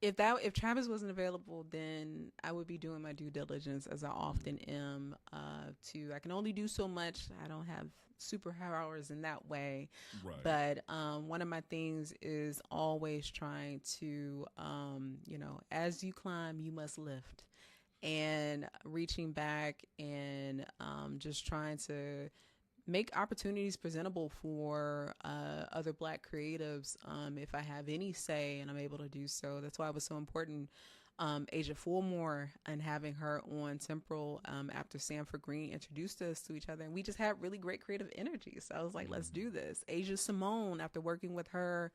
if Travis wasn't available, then I would be doing my due diligence, as I often am. I can only do so much. I don't have superpowers in that way. Right. But one of my things is always trying to, as you climb, you must lift. And reaching back and just trying to make opportunities presentable for other Black creatives, if I have any say and I'm able to do so. That's why it was so important, Asia Fulmore, and having her on Temporal after Sanford Green introduced us to each other, and we just had really great creative energy. So I was like, let's do this. Asia Simone, after working with her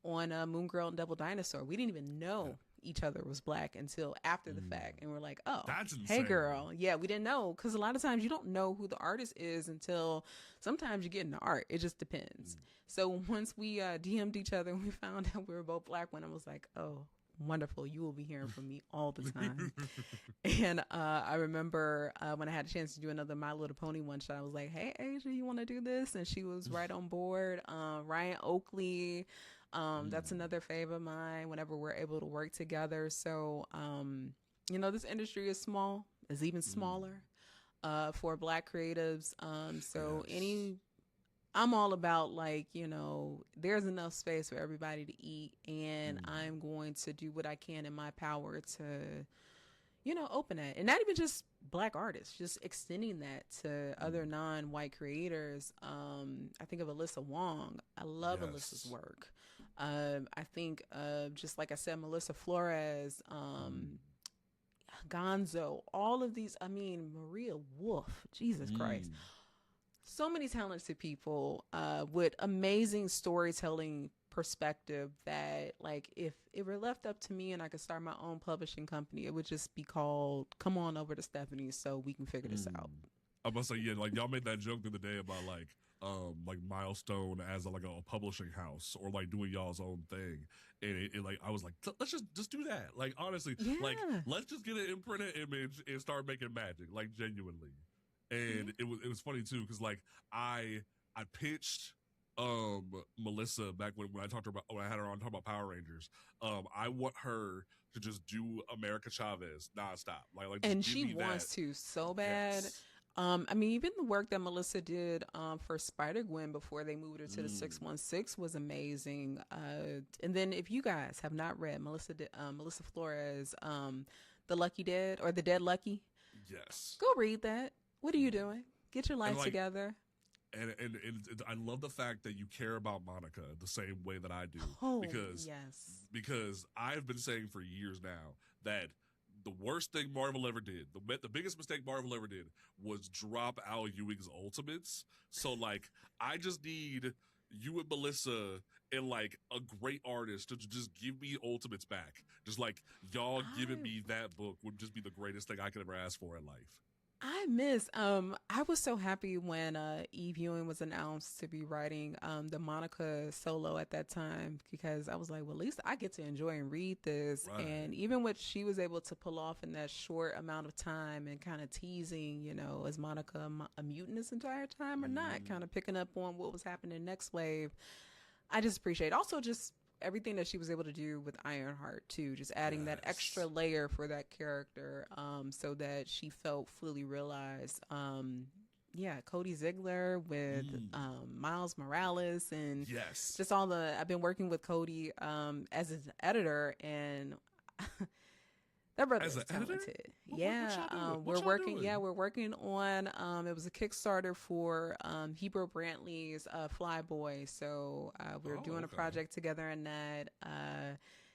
on Moon Girl and Devil Dinosaur, we didn't even know each other was Black until after the fact, and we're like, oh, that's insane. Hey girl, yeah, we didn't know, because a lot of times you don't know who the artist is until sometimes you get into art. It just depends. So once we DM'd each other and we found out we were both Black, when I was like, oh, wonderful, you will be hearing from me all the time. And I remember when I had a chance to do another My Little Pony one shot, I was like, hey Asia, you want to do this? And she was right on board. Ryan Oakley, that's another fave of mine whenever we're able to work together. So this industry is small, is even smaller for Black creatives. I'm all about, like, there's enough space for everybody to eat, and I'm going to do what I can in my power to, open that. And not even just Black artists, just extending that to other non-white creators. I think of Alyssa Wong. I love Alyssa's Yes. work. I think of, just like I said, Melissa Flores, Gonzo, all of these. I mean, Maria Wolf, Jesus Christ. So many talented people with amazing storytelling perspective that, like, if it were left up to me and I could start my own publishing company, it would just be called Come On Over to Stephanie so we can figure this out. I must say, yeah, like y'all made that joke the other day about like Milestone as like a publishing house or like doing y'all's own thing, and it like I was like, let's just do that. Like honestly, like let's just get an imprinted image and start making magic, like genuinely. And it was funny too because like I pitched Melissa back when I talked to her about, when I had her on talking about Power Rangers. I want her to just do America Chavez nonstop, like and she wants to so bad. Yes. I mean, even the work that Melissa did for Spider-Gwen before they moved her to the 616 was amazing. And then if you guys have not read Melissa Flores, The Lucky Dead or The Dead Lucky, Yes, go read that. What are you doing? Get your life together. And I love the fact that you care about Monica the same way that I do. Oh, because yes. Because I've been saying for years now that the worst thing Marvel ever did, the biggest mistake Marvel ever did, was drop Al Ewing's Ultimates. So like, I just need you and Melissa and like a great artist to just give me Ultimates back. Just like y'all giving me that book would just be the greatest thing I could ever ask for in life. I was so happy when Eve Ewing was announced to be writing the Monica solo at that time, because I was like, well, at least I get to enjoy and read this. Right. And even what she was able to pull off in that short amount of time and kind of teasing, is Monica a mutant this entire time or not, kind of picking up on what was happening next wave. I just appreciate it. Also just everything that she was able to do with Ironheart too, just adding that extra layer for that character, so that she felt fully realized. Cody Ziegler with Miles Morales and just all I've been working with Cody as an editor, and that brother is talented. We're working. Yeah, we're working on. It was a Kickstarter for Hebrew Brantley's Flyboy. So we're doing a project together in that.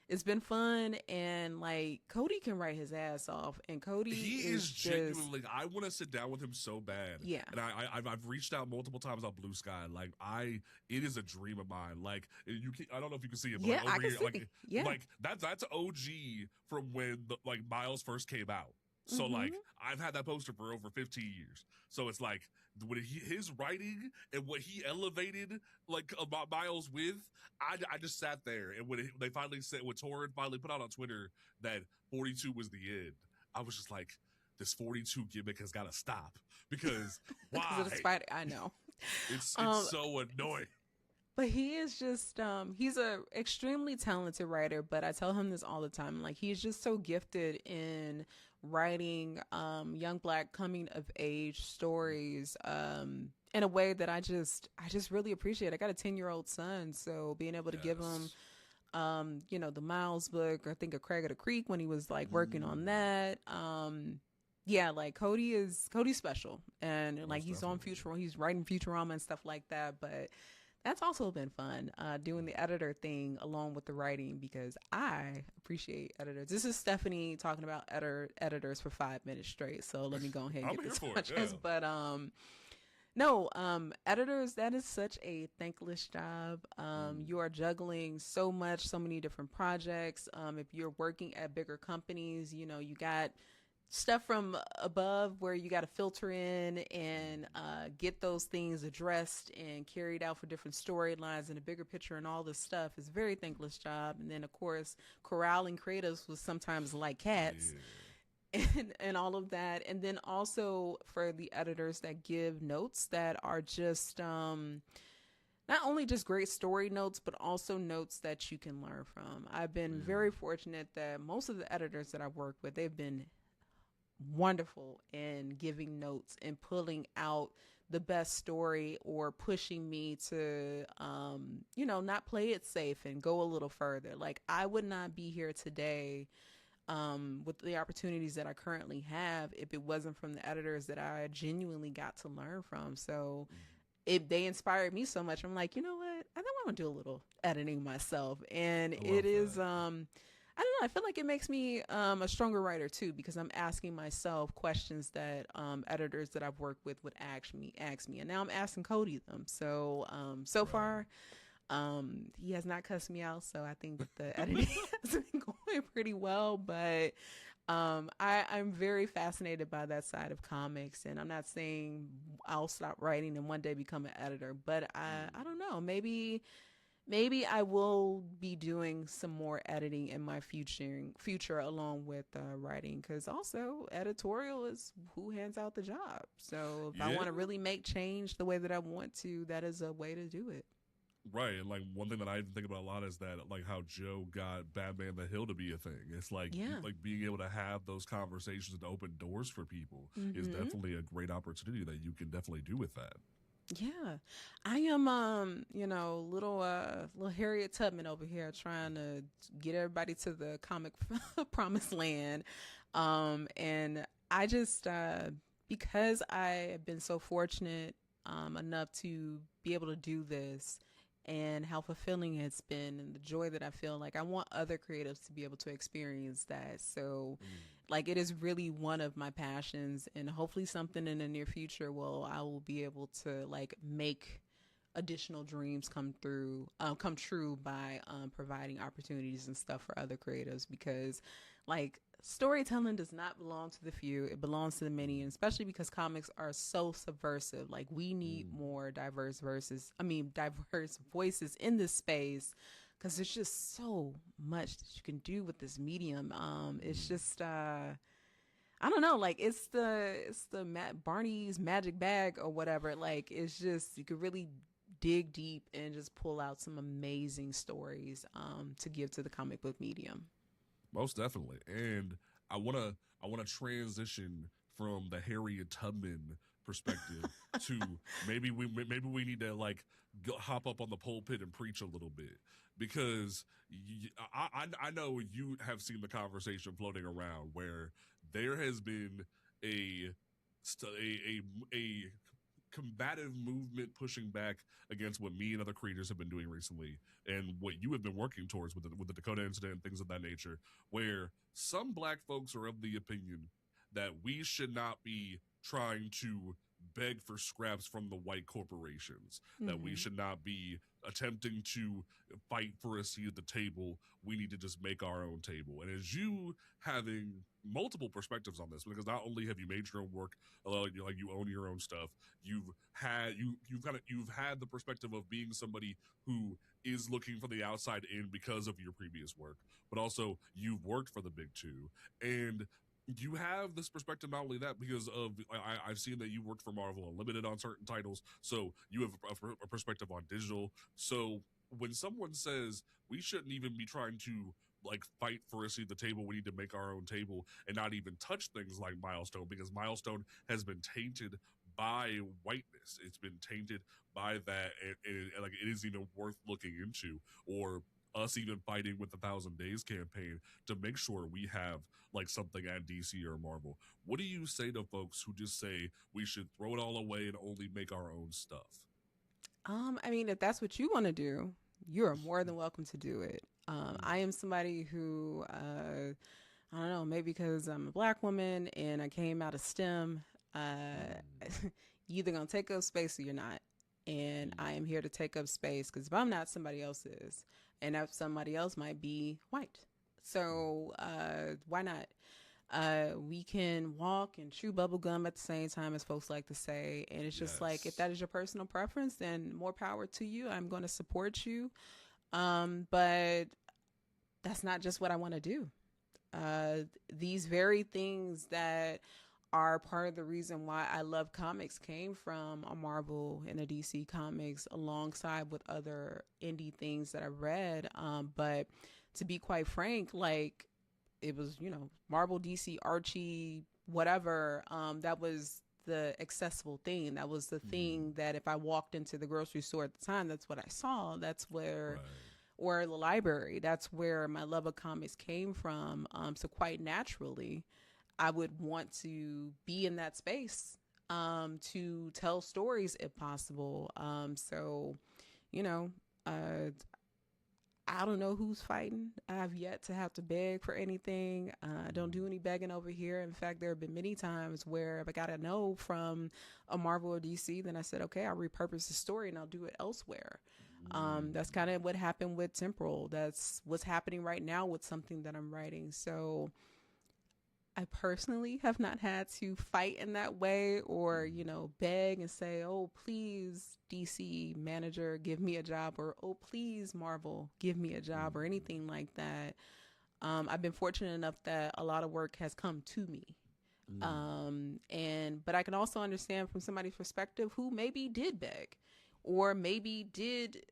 It's been fun, and like Cody can write his ass off, and Cody is genuinely. I want to sit down with him so bad. Yeah, and I've reached out multiple times on Blue Sky. Like it is a dream of mine. Like I don't know if you can see it, but like, over here, like that's OG from when Miles first came out. So like I've had that poster for over 15 years. So it's like when his writing and what he elevated like about Miles with, I just sat there, and when they finally said, when Torrent finally put out on Twitter that 42 was the end, I was just like, this 42 gimmick has got to stop, because why? I know it's so annoying. But he is just, he's a extremely talented writer, but I tell him this all the time. Like, he's just so gifted in writing young Black coming of age stories in a way that I just really appreciate. I got a 10-year-old son, so being able to give him, the Miles book, or I think of Craig of the Creek when he was like working on that. Like Cody's special, and like he's on Futurama, he's writing Futurama and stuff like that, but that's also been fun, doing the editor thing along with the writing, because I appreciate editors. This is Stephanie talking about editors for 5 minutes straight, so let me go ahead and get this podcast. But editors, that is such a thankless job. You are juggling so much, so many different projects. If you're working at bigger companies, you got stuff from above where you got to filter in and get those things addressed and carried out for different storylines and a bigger picture, and all this stuff is a very thankless job. And then of course corralling creatives was sometimes like cats, and all of that. And then also for the editors that give notes that are just not only just great story notes, but also notes that you can learn from. I've been very fortunate that most of the editors that I work with, they've been wonderful in giving notes and pulling out the best story, or pushing me to not play it safe and go a little further. Like, I would not be here today with the opportunities that I currently have if it wasn't from the editors that I genuinely got to learn from. So they inspired me so much. I'm like, you know what? I think I want to do a little editing myself. And I it love is, that. I don't know. I feel like it makes me a stronger writer too, because I'm asking myself questions that editors that I've worked with would ask me, and now I'm asking Cody them. So so Right. far, he has not cussed me out, so I think that the editing has been going pretty well. But I'm very fascinated by that side of comics, and I'm not saying I'll stop writing and one day become an editor, but I don't know. Maybe I will be doing some more editing in my future along with writing, because also editorial is who hands out the job. So if I Yeah. want to really make change the way that I want to, that is a way to do it. Right, and like one thing that I even think about a lot is that like how Joe got Batman the Hill to be a thing. It's like Yeah. like being able to have those conversations and open doors for people is Mm-hmm. definitely a great opportunity that you can definitely do with that. Yeah, I am little Harriet Tubman over here trying to get everybody to the comic promised land. And I just because I have been so fortunate enough to be able to do this, and how fulfilling it's been, and the joy that I feel, like I want other creatives to be able to experience that. So Mm. like it is really one of my passions, and hopefully something in the near future will I will be able to like make additional dreams come true by providing opportunities and stuff for other creatives, because like storytelling does not belong to the few, it belongs to the many, and especially because comics are so subversive. Like we need Mm. more diverse voices in this space, because there's just so much that you can do with this medium. It's Mm. just I don't know, like it's the Barney's magic bag or whatever. Like it's just you could really dig deep and just pull out some amazing stories to give to the comic book medium. Most definitely. And I wanna transition from the Harriet Tubman perspective to maybe we need to like hop up on the pulpit and preach a little bit, because I know you have seen the conversation floating around where there has been a a combative movement pushing back against what me and other creators have been doing recently, and what you have been working towards with the Dakota incident and things of that nature, where some black folks are of the opinion that we should not be trying to beg for scraps from the white corporations, that we Mm-hmm. should not be attempting to fight for a seat at the table. We need to just make our own table. And as you having multiple perspectives on this, because not only have you made your own work, like you own your own stuff, you've had the perspective of being somebody who is looking from the outside in because of your previous work, but also you've worked for the big two, and you have this perspective. Not only that, because of I've seen that you worked for Marvel Unlimited on certain titles, so you have a perspective on digital. So when someone says we shouldn't even be trying to like fight for a seat at the table, we need to make our own table and not even touch things like Milestone, because Milestone has been tainted by whiteness. It's been tainted by that, and like it isn't even worth looking into, or us even fighting with the Thousand Days campaign to make sure we have like something at DC or Marvel. What do you say to folks who just say we should throw it all away and only make our own stuff? I mean, if that's what you want to do, you are more than welcome to do it. Mm. I am somebody who, I don't know, maybe because I'm a black woman and I came out of STEM, Mm. you either gonna take up space or you're not. And Mm. I am here to take up space, because if I'm not, somebody else is, and that somebody else might be white. Mm. So why not? We can walk and chew bubble gum at the same time, as folks like to say. And it's just like, if Yes. that is your personal preference, then more power to you. I'm going to support you. But that's not just what I want to do. These very things that are part of the reason why I love comics came from a Marvel and a DC comics, alongside with other indie things that I read. But to be quite frank, like it was, Marvel, DC, Archie, whatever. That was the accessible thing. That was the Mm. thing that if I walked into the grocery store at the time, that's what I saw. That's where Right. or the library. That's where my love of comics came from. So quite naturally, I would want to be in that space to tell stories if possible. So, you know, uh, I don't know who's fighting. I've yet to have to beg for anything. I don't do any begging over here. In fact, there have been many times where if I got a no from a Marvel or DC, then I said, okay, I'll repurpose the story and I'll do it elsewhere. That's kind of what happened with Temporal. That's what's happening right now with something that I'm writing. So I personally have not had to fight in that way or, beg and say, oh, please, DC manager, give me a job, or, oh, please, Marvel, give me a job, or anything like that. I've been fortunate enough that a lot of work has come to me. But I can also understand from somebody's perspective who maybe did beg or maybe did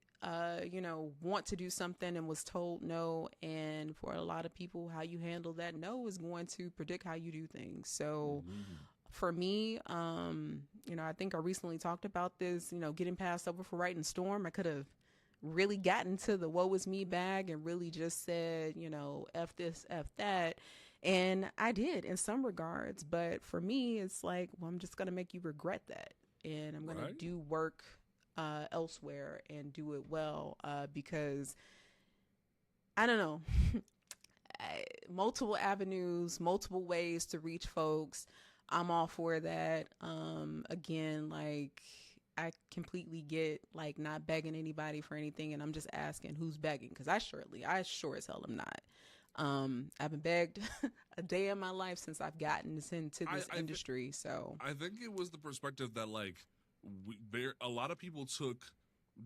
want to do something and was told no. And for a lot of people, how you handle that no is going to predict how you do things. So for me, I think I recently talked about this, getting passed over for writing Storm. I could have really gotten to the woe is me bag and really just said, F this, F that. And I did in some regards. But for me, it's like, well, I'm just going to make you regret that. And I'm going to do work elsewhere and do it well because I don't know, multiple avenues, multiple ways to reach folks. I'm all for that. Again, like I completely get like not begging anybody for anything, and I'm just asking who's begging because I sure as hell am not. I haven't begged a day in my life since I've gotten into this industry. So I think it was the perspective that like a lot of people took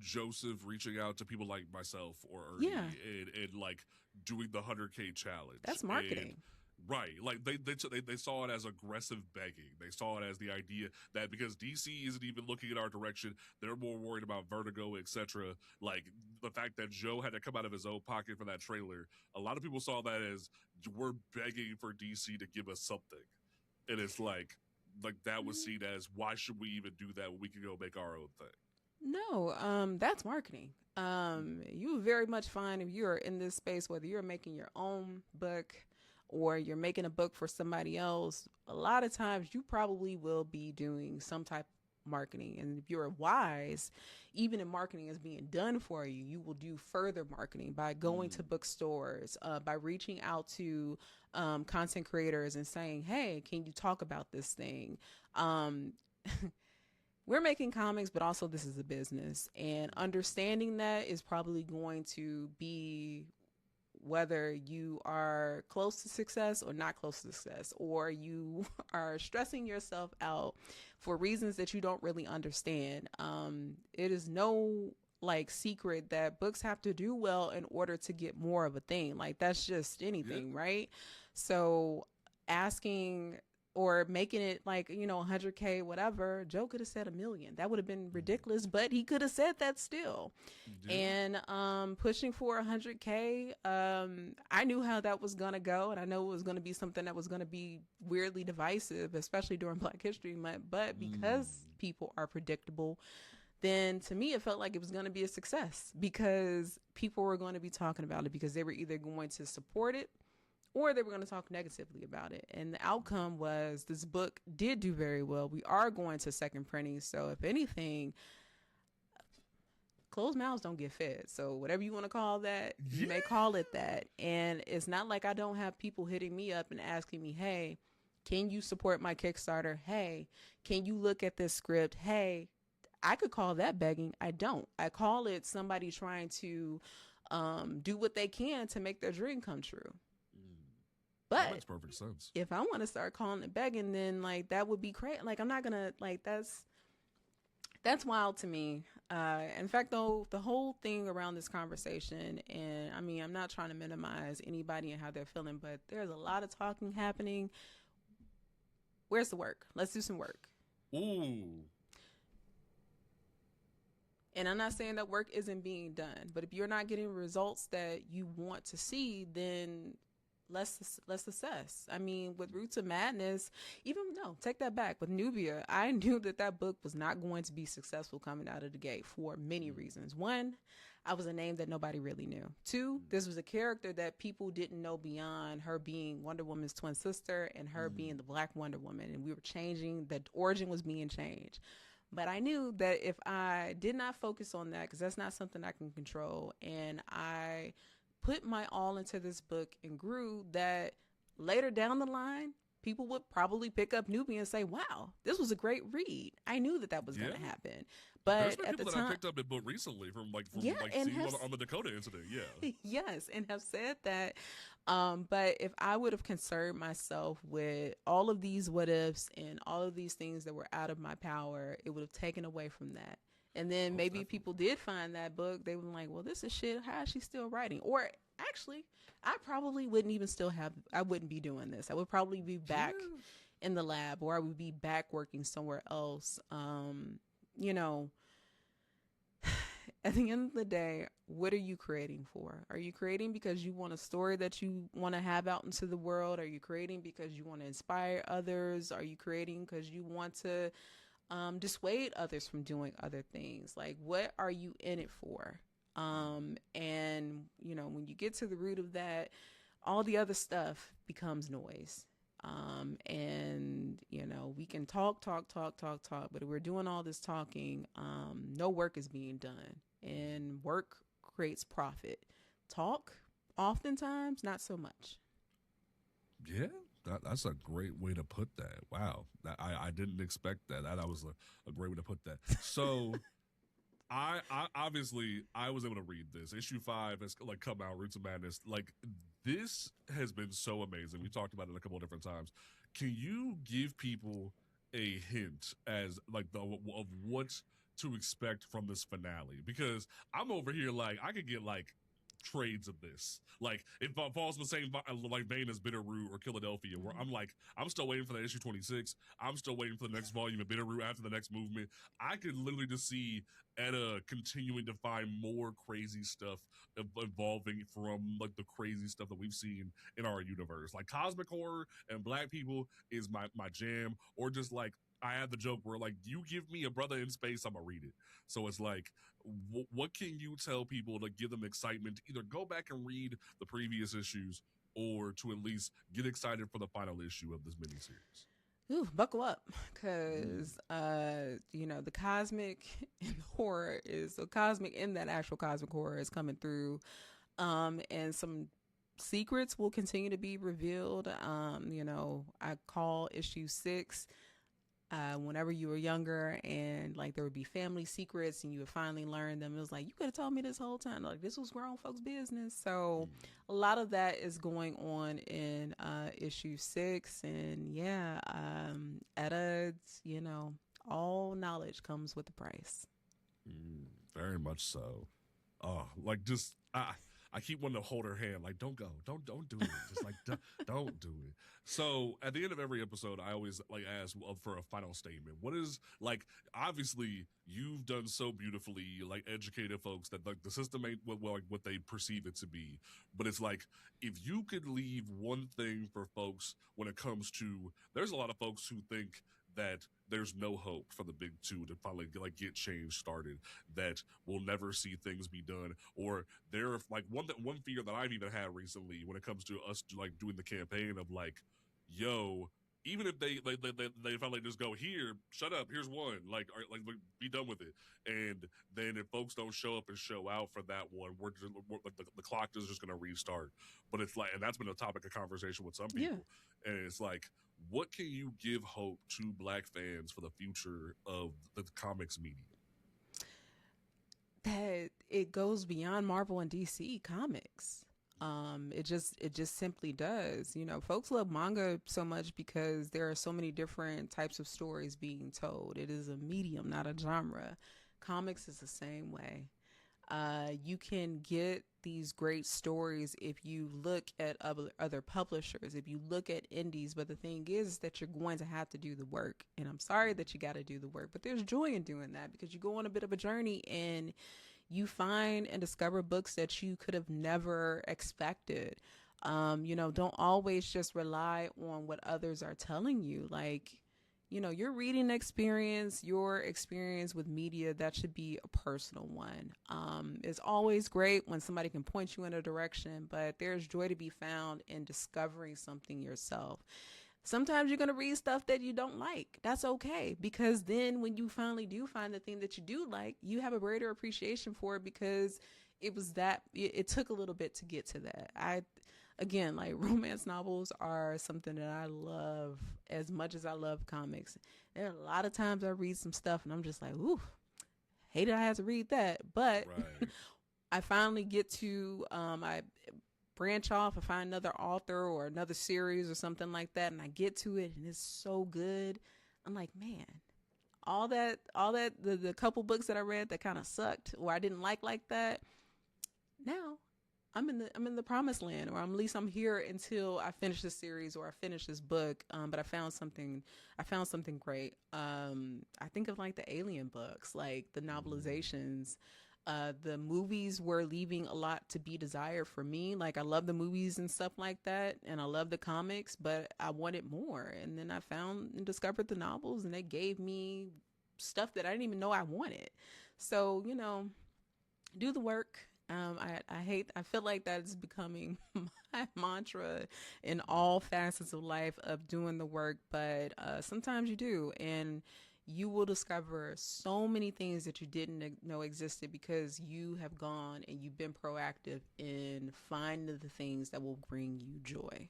Joseph reaching out to people like myself or Ernie and like doing the 100K challenge. That's marketing. Right. Like they saw it as aggressive begging. They saw it as the idea that because DC isn't even looking in our direction, they're more worried about Vertigo, etc. Like the fact that Joe had to come out of his own pocket for that trailer. A lot of people saw that as we're begging for DC to give us something. And it's like that was seen as, why should we even do that when we can go make our own thing? No, that's marketing. You very much find if you're in this space, whether you're making your own book or you're making a book for somebody else, a lot of times you probably will be doing some type of marketing. And if you're wise, even if marketing is being done for you, you will do further marketing by going to bookstores, by reaching out to content creators and saying, hey, can you talk about this thing? We're making comics, but also this is a business, and understanding that is probably going to be whether you are close to success or not close to success, or you are stressing yourself out for reasons that you don't really understand. It is no secret that books have to do well in order to get more of a thing. Like that's just anything, right? So asking or making it 100K, whatever, Joe could have said 1 million. That would have been ridiculous, but he could have said that still. And pushing for 100K, I knew how that was going to go. And I know it was going to be something that was going to be weirdly divisive, especially during Black History Month. But because people are predictable, then to me, it felt like it was going to be a success because people were going to be talking about it because they were either going to support it or they were going to talk negatively about it. And the outcome was this book did do very well. We are going to second printing. So if anything, closed mouths don't get fed. So whatever you want to call that, you may call it that. And it's not like I don't have people hitting me up and asking me, hey, can you support my Kickstarter? Hey, can you look at this script? Hey, I could call that begging. I don't. I call it somebody trying to do what they can to make their dream come true. But that makes perfect sense. If I want to start calling it begging, then that would be crazy. I'm not gonna that's wild to me. In fact, though, the whole thing around this conversation, and I mean, I'm not trying to minimize anybody and how they're feeling, but there's a lot of talking happening. Where's the work? Let's do some work. Ooh. And I'm not saying that work isn't being done, but if you're not getting results that you want to see, then let's assess. I mean, with Roots of Madness, take that back. With Nubia, I knew that book was not going to be successful coming out of the gate for many reasons. One, I was a name that nobody really knew. Two, this was a character that people didn't know beyond her being Wonder Woman's twin sister and her being the Black Wonder Woman. And we were changing, the origin was being changed. But I knew that if I did not focus on that, because that's not something I can control, and I put my all into this book and grew, that later down the line, people would probably pick up Newbie and say, wow, this was a great read. I knew that was going to happen. But there's been at people the that time, I picked up in book recently from yeah, and seeing on the Dakota incident. Yeah. yes, and have said that. But if I would have concerned myself with all of these what ifs and all of these things that were out of my power, it would have taken away from that. And then maybe if people did find that book, they would be like, well, this is shit. How is she still writing? Or actually, I probably wouldn't even I wouldn't be doing this. I would probably be back in the lab, or I would be back working somewhere else. You know, at the end of the day, what are you creating for? Are you creating because you want a story that you want to have out into the world? Are you creating because you want to inspire others? Are you creating because you want to dissuade others from doing other things? Like, what are you in it for? And, you know, when you get to the root of that, all the other stuff becomes noise. And, you know, we can talk, but if we're doing all this talking, no work is being done, and work creates profit. Talk, oftentimes, not so much. Yeah, that's a great way to put that. Wow. I didn't expect that. That was a great way to put that. So I obviously I was able to read this. Issue 5 has like come out, Roots of Madness. Like, this has been so amazing. We talked about it a couple of different times. Can you give people a hint as like of what to expect from this finale? Because I'm over here like I could get like trades of this. Like, it falls in the same like vein as Bitterroot or Philadelphia, where I'm like, I'm still waiting for the issue 26. I'm still waiting for the next volume of Bitterroot after the next movement. I could literally just see Etta continuing to find more crazy stuff evolving from like the crazy stuff that we've seen in our universe. Like, cosmic horror and Black people is my jam, or just like, I had the joke where like, you give me a brother in space, I'm gonna read it. So it's like, what can you tell people to give them excitement to either go back and read the previous issues, or to at least get excited for the final issue of this miniseries? Ooh, buckle up, because you know, the cosmic in the horror is so cosmic in that actual cosmic horror is coming through, and some secrets will continue to be revealed. You know, I call issue 6. Whenever you were younger and like there would be family secrets and you would finally learn them, it was like, you could have told me this whole time. Like, this was grown folks' business. So a lot of that is going on in issue 6. And yeah, Etta, you know, all knowledge comes with a price. Very much so. Oh, like, just I keep wanting to hold her hand, like, don't go, don't do it, just like don't do it. So at the end of every episode, I always like ask for a final statement. What is, like, obviously you've done so beautifully, like, educated folks that like the system ain't what they perceive it to be, but it's like, if you could leave one thing for folks when it comes to, there's a lot of folks who think that there's no hope for the big two to finally like get change started, that we'll never see things be done, or they're like, one fear that I've even had recently when it comes to us like doing the campaign of like, yo, even if they finally just go, here, shut up, here's one, like, all right, like, be done with it, and then if folks don't show up and show out for that one, we're the clock is just going to restart. But it's like, and that's been a topic of conversation with some people, and it's like, what can you give hope to Black fans for the future of the comics medium? That it goes beyond Marvel and DC comics. It just simply does. You know, folks love manga so much because there are so many different types of stories being told. It is a medium, not a genre. Comics is the same way. You can get these great stories if you look at other publishers, if you look at indies, but the thing is that you're going to have to do the work. And I'm sorry that you got to do the work, but there's joy in doing that, because you go on a bit of a journey and you find and discover books that you could have never expected. You know, don't always just rely on what others are telling you. Like, your reading experience, your experience with media, that should be a personal one. It's always great when somebody can point you in a direction, but there's joy to be found in discovering something yourself. Sometimes you're going to read stuff that you don't like. That's okay, because then when you finally do find the thing that you do like, you have a greater appreciation for it, because it took a little bit to get to that. Again, like, romance novels are something that I love as much as I love comics. There are a lot of times I read some stuff and I'm just like, ooh, hated I had to read that. But Right. I finally get to, I branch off, I find another author or another series or something like that, and I get to it and it's so good. I'm like, man, the couple books that I read that kind of sucked or I didn't like that, now I'm in the promised land, or at least I'm here until I finish this series or I finish this book. But I found something great. I think of like the Alien books, like the novelizations. The movies were leaving a lot to be desired for me. Like, I love the movies and stuff like that, and I love the comics, but I wanted more. And then I found and discovered the novels, and they gave me stuff that I didn't even know I wanted. So, do the work. I feel like that is becoming my mantra in all facets of life, of doing the work, but sometimes you do, and you will discover so many things that you didn't know existed, because you have gone and you've been proactive in finding the things that will bring you joy.